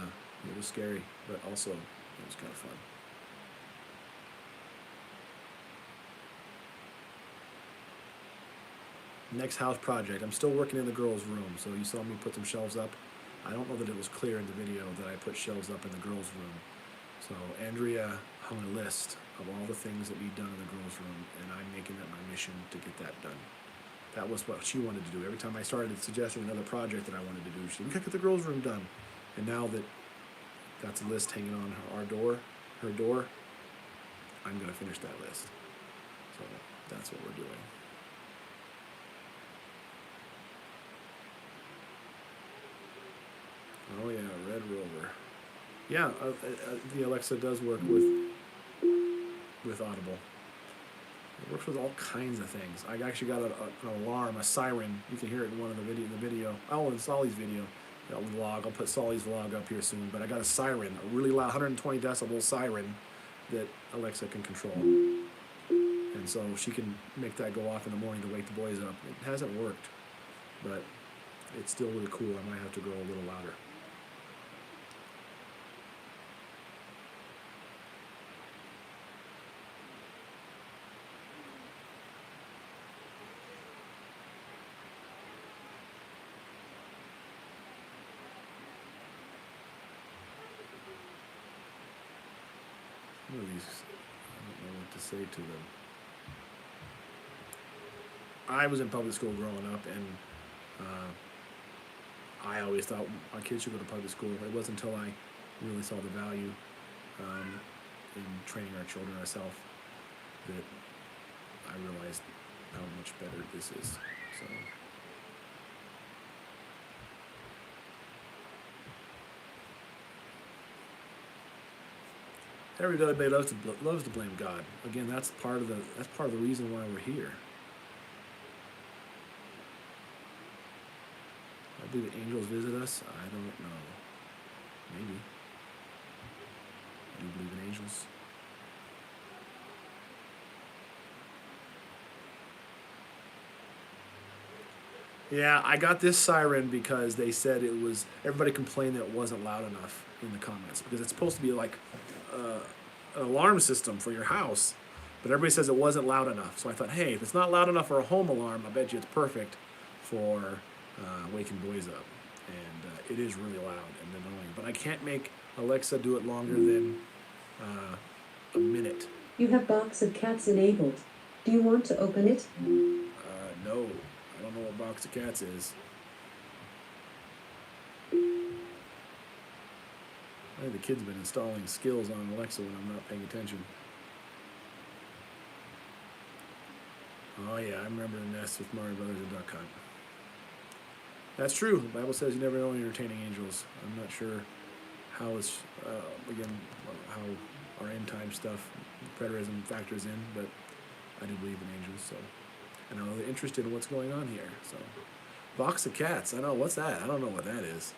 scary, but also it was kind of fun. Next house project. I'm still working in the girls' room, so you saw me put some shelves up. I don't know that it was clear in the video that I put shelves up in the girls' room. So Andrea hung a list of all the things that we've done in the girls' room, and I'm making that my mission to get that done. That was what she wanted to do. Every time I started suggesting another project that I wanted to do, she said, we gotta get the girls' room done. And now that that's a list hanging on her door, I'm gonna finish that list. So that's what we're doing. Oh yeah, Red Rover. Yeah, the Alexa does work with Audible. It works with all kinds of things. I actually got an alarm, a siren. You can hear it in one of the video. Oh, in Solly's video, vlog. I'll put Solly's vlog up here soon. But I got a siren, a really loud, 120 decibel siren that Alexa can control, and so she can make that go off in the morning to wake the boys up. It hasn't worked, but it's still really cool. I might have to go a little louder. These, I don't know what to say to them. I was in public school growing up, and I always thought my kids should go to public school. It wasn't until I really saw the value in training our children ourselves that I realized how much better this is. So. Everybody loves to blame God. Again, that's part of the reason why we're here. I believe that angels visit us. I don't know. Maybe. Do you believe in angels? Yeah, I got this siren because they said it was. Everybody complained that it wasn't loud enough in the comments because it's supposed to be like an alarm system for your house, but everybody says it wasn't loud enough. So I thought, hey, if it's not loud enough for a home alarm, I bet you it's perfect for waking boys up. And it is really loud and annoying. But I can't make Alexa do it longer than a minute. You have box of cats enabled. Do you want to open it? No. I don't know what box of cats is. I think the kid's been installing skills on Alexa when I'm not paying attention. Oh yeah, I remember the nest with Mario Brothers and Duck Hunt. That's true. The Bible says you never know when you're entertaining angels. I'm not sure how it's, how our end time stuff, preterism factors in, but I do believe in angels, so. And I'm really interested in what's going on here, so. Box of cats, I know, what's that? I don't know what that is.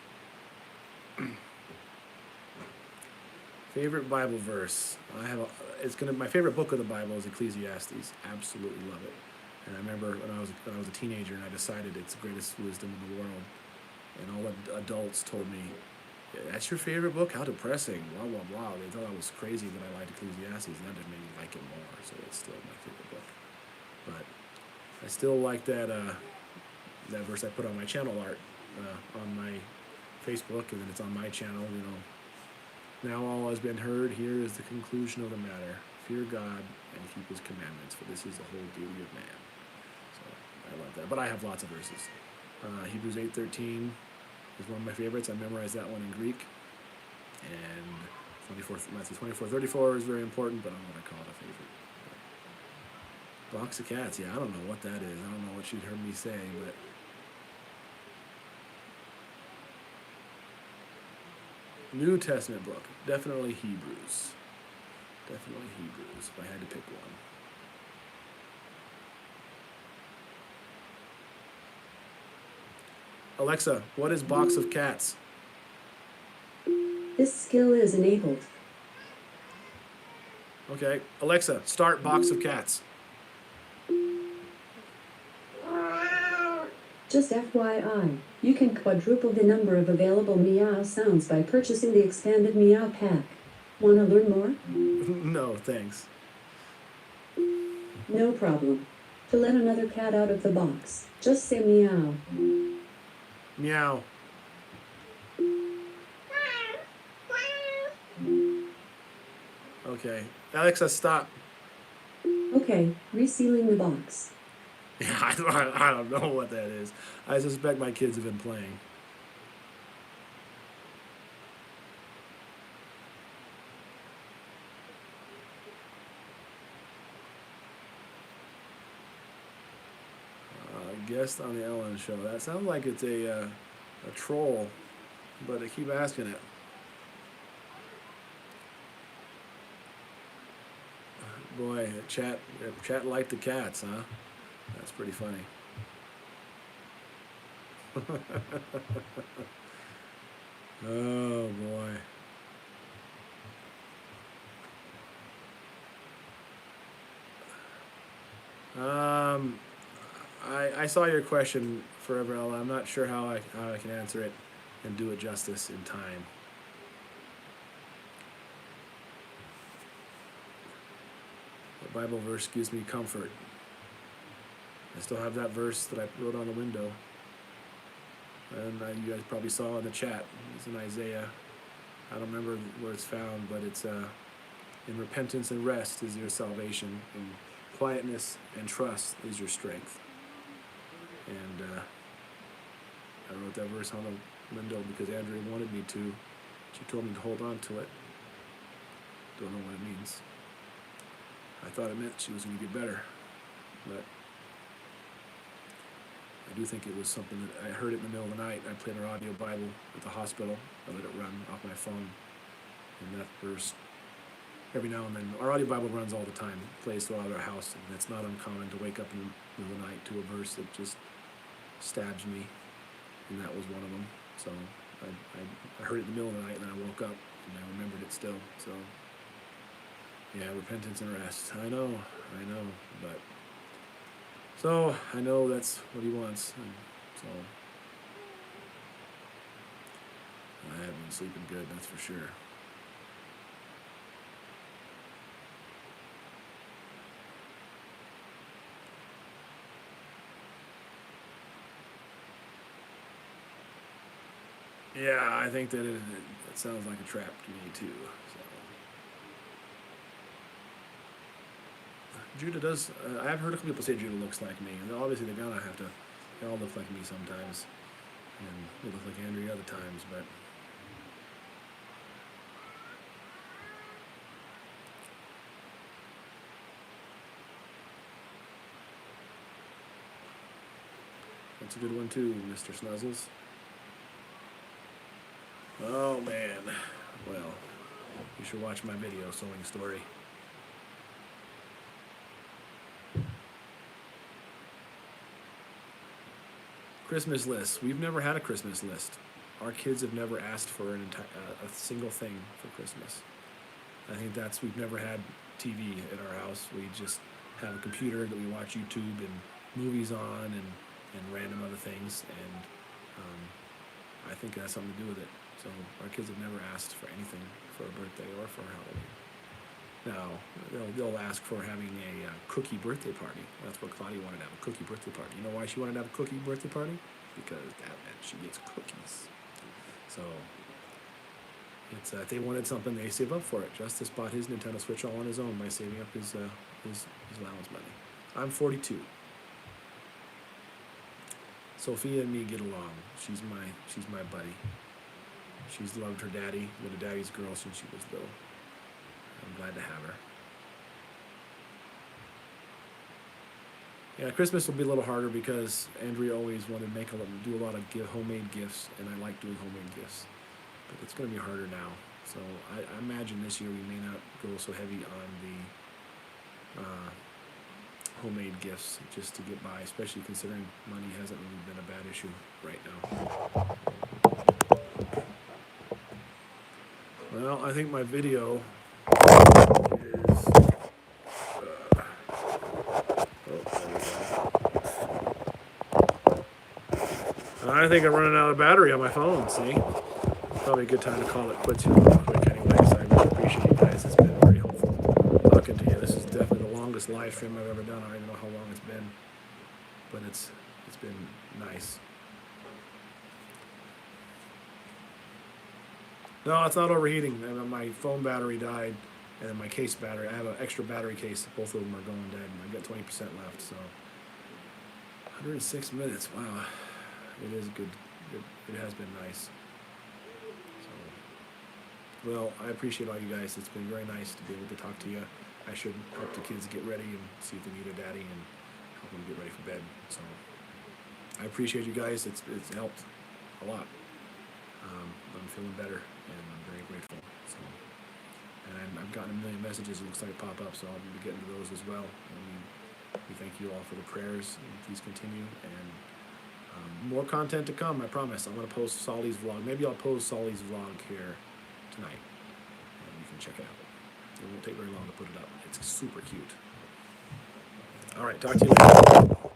Favorite Bible verse. My favorite book of the Bible is Ecclesiastes. Absolutely love it. And I remember when I was a teenager and I decided it's the greatest wisdom in the world. And all the adults told me That's your favorite book? How depressing. Blah, blah, blah. They thought I was crazy that I liked Ecclesiastes, and that just made me like it more, so it's still my favorite book. But I still like that that verse I put on my channel art on my Facebook, and then it's on my channel, you know. Now all has been heard, here is the conclusion of the matter. Fear God and keep his commandments, for this is the whole duty of man. So I love that. But I have lots of verses. Hebrews 8:13 is one of my favorites. I memorized that one in Greek. And Matthew 24:34 is very important, but I'm going to call it a favorite. Box of cats, yeah, I don't know what that is. I don't know what she'd heard me say, but New Testament book, definitely Hebrews. Definitely Hebrews, if I had to pick one. Alexa, what is box of cats? This skill is enabled. Okay, Alexa, start box of cats. Just FYI, you can quadruple the number of available meow sounds by purchasing the expanded meow pack. Want to learn more? No, thanks. No problem. To let another cat out of the box, just say meow. Meow. Okay, Alexa, stop. Okay, resealing the box. Yeah, I don't know what that is. I suspect my kids have been playing. Guest on the Ellen Show. That sounds like it's a troll, but I keep asking it. Boy, chat liked the cats, huh? That's pretty funny. Oh boy. I saw your question, Forever Ella. I'm not sure how I can answer it and do it justice in time. The Bible verse gives me comfort. I still have that verse that I wrote on the window. And you guys probably saw in the chat. It's in Isaiah. I don't remember where it's found, but it's in repentance and rest is your salvation. In quietness and trust is your strength. And I wrote that verse on the window because Andrea wanted me to. She told me to hold on to it. Don't know what it means. I thought it meant she was going to get better, but I do think it was something that I heard it in the middle of the night. I played her audio Bible at the hospital. I let it run off my phone, and that verse, every now and then, our audio Bible runs all the time, plays throughout our house, and it's not uncommon to wake up in the middle of the night to a verse that just stabs me, and that was one of them. So I heard it in the middle of the night, and then I woke up, and I remembered it still. So yeah, repentance and rest. I know, but so I know that's what he wants, and so I haven't been sleeping good, that's for sure. Yeah, I think that it sounds like a trap to me too. So. Judah does. I've heard a couple people say Judah looks like me, and obviously they're gonna have to. They all look like me sometimes, and they look like Andrea other times. But that's a good one too, Mr. Snuzzles. Oh man, well, you should watch my video, Sewing Story. Christmas list. We've never had a Christmas list. Our kids have never asked for a single thing for Christmas. I think we've never had TV at our house. We just have a computer that we watch YouTube and movies on and random other things. And I think it has something to do with it. So our kids have never asked for anything for a birthday or for a holiday. Now, they'll ask for having a cookie birthday party. That's what Claudia wanted to have, a cookie birthday party. You know why she wanted to have a cookie birthday party? Because that meant she gets cookies. So, it's if they wanted something, they save up for it. Justus bought his Nintendo Switch all on his own by saving up his allowance money. I'm 42. Sophia and me get along. She's my buddy. She's loved her daddy, been a daddy's girl since she was little. I'm glad to have her. Yeah, Christmas will be a little harder because Andrea always wanted to do a lot of homemade gifts, and I like doing homemade gifts. But it's going to be harder now. So I imagine this year we may not go so heavy on the homemade gifts just to get by, especially considering money hasn't really been a bad issue right now. Well, I think my video is... I think I'm running out of battery on my phone, see? Probably a good time to call it quits here real quick anyways. I really appreciate you guys. It's been very helpful talking to you. This is definitely the longest live stream I've ever done. I don't even know how long it's been, but it's been nice. No, it's not overheating. My phone battery died, and then my case battery. I have an extra battery case. Both of them are going dead, and I've got 20% left, so 106 minutes. Wow. It is good. It has been nice. So, well, I appreciate all you guys. It's been very nice to be able to talk to you. I should help the kids get ready and see if they need a daddy and help them get ready for bed. So I appreciate you guys. It's helped a lot. I'm feeling better, and I'm very grateful. So, and I've gotten a million messages. It looks like pop up, so I'll be getting to those as well. We thank you all for the prayers, and please continue. And more content to come, I promise. I'm going to post Solly's vlog. Maybe I'll post Solly's vlog here tonight, and you can check it out. It won't take very long to put it up. It's super cute. All right, talk to you later.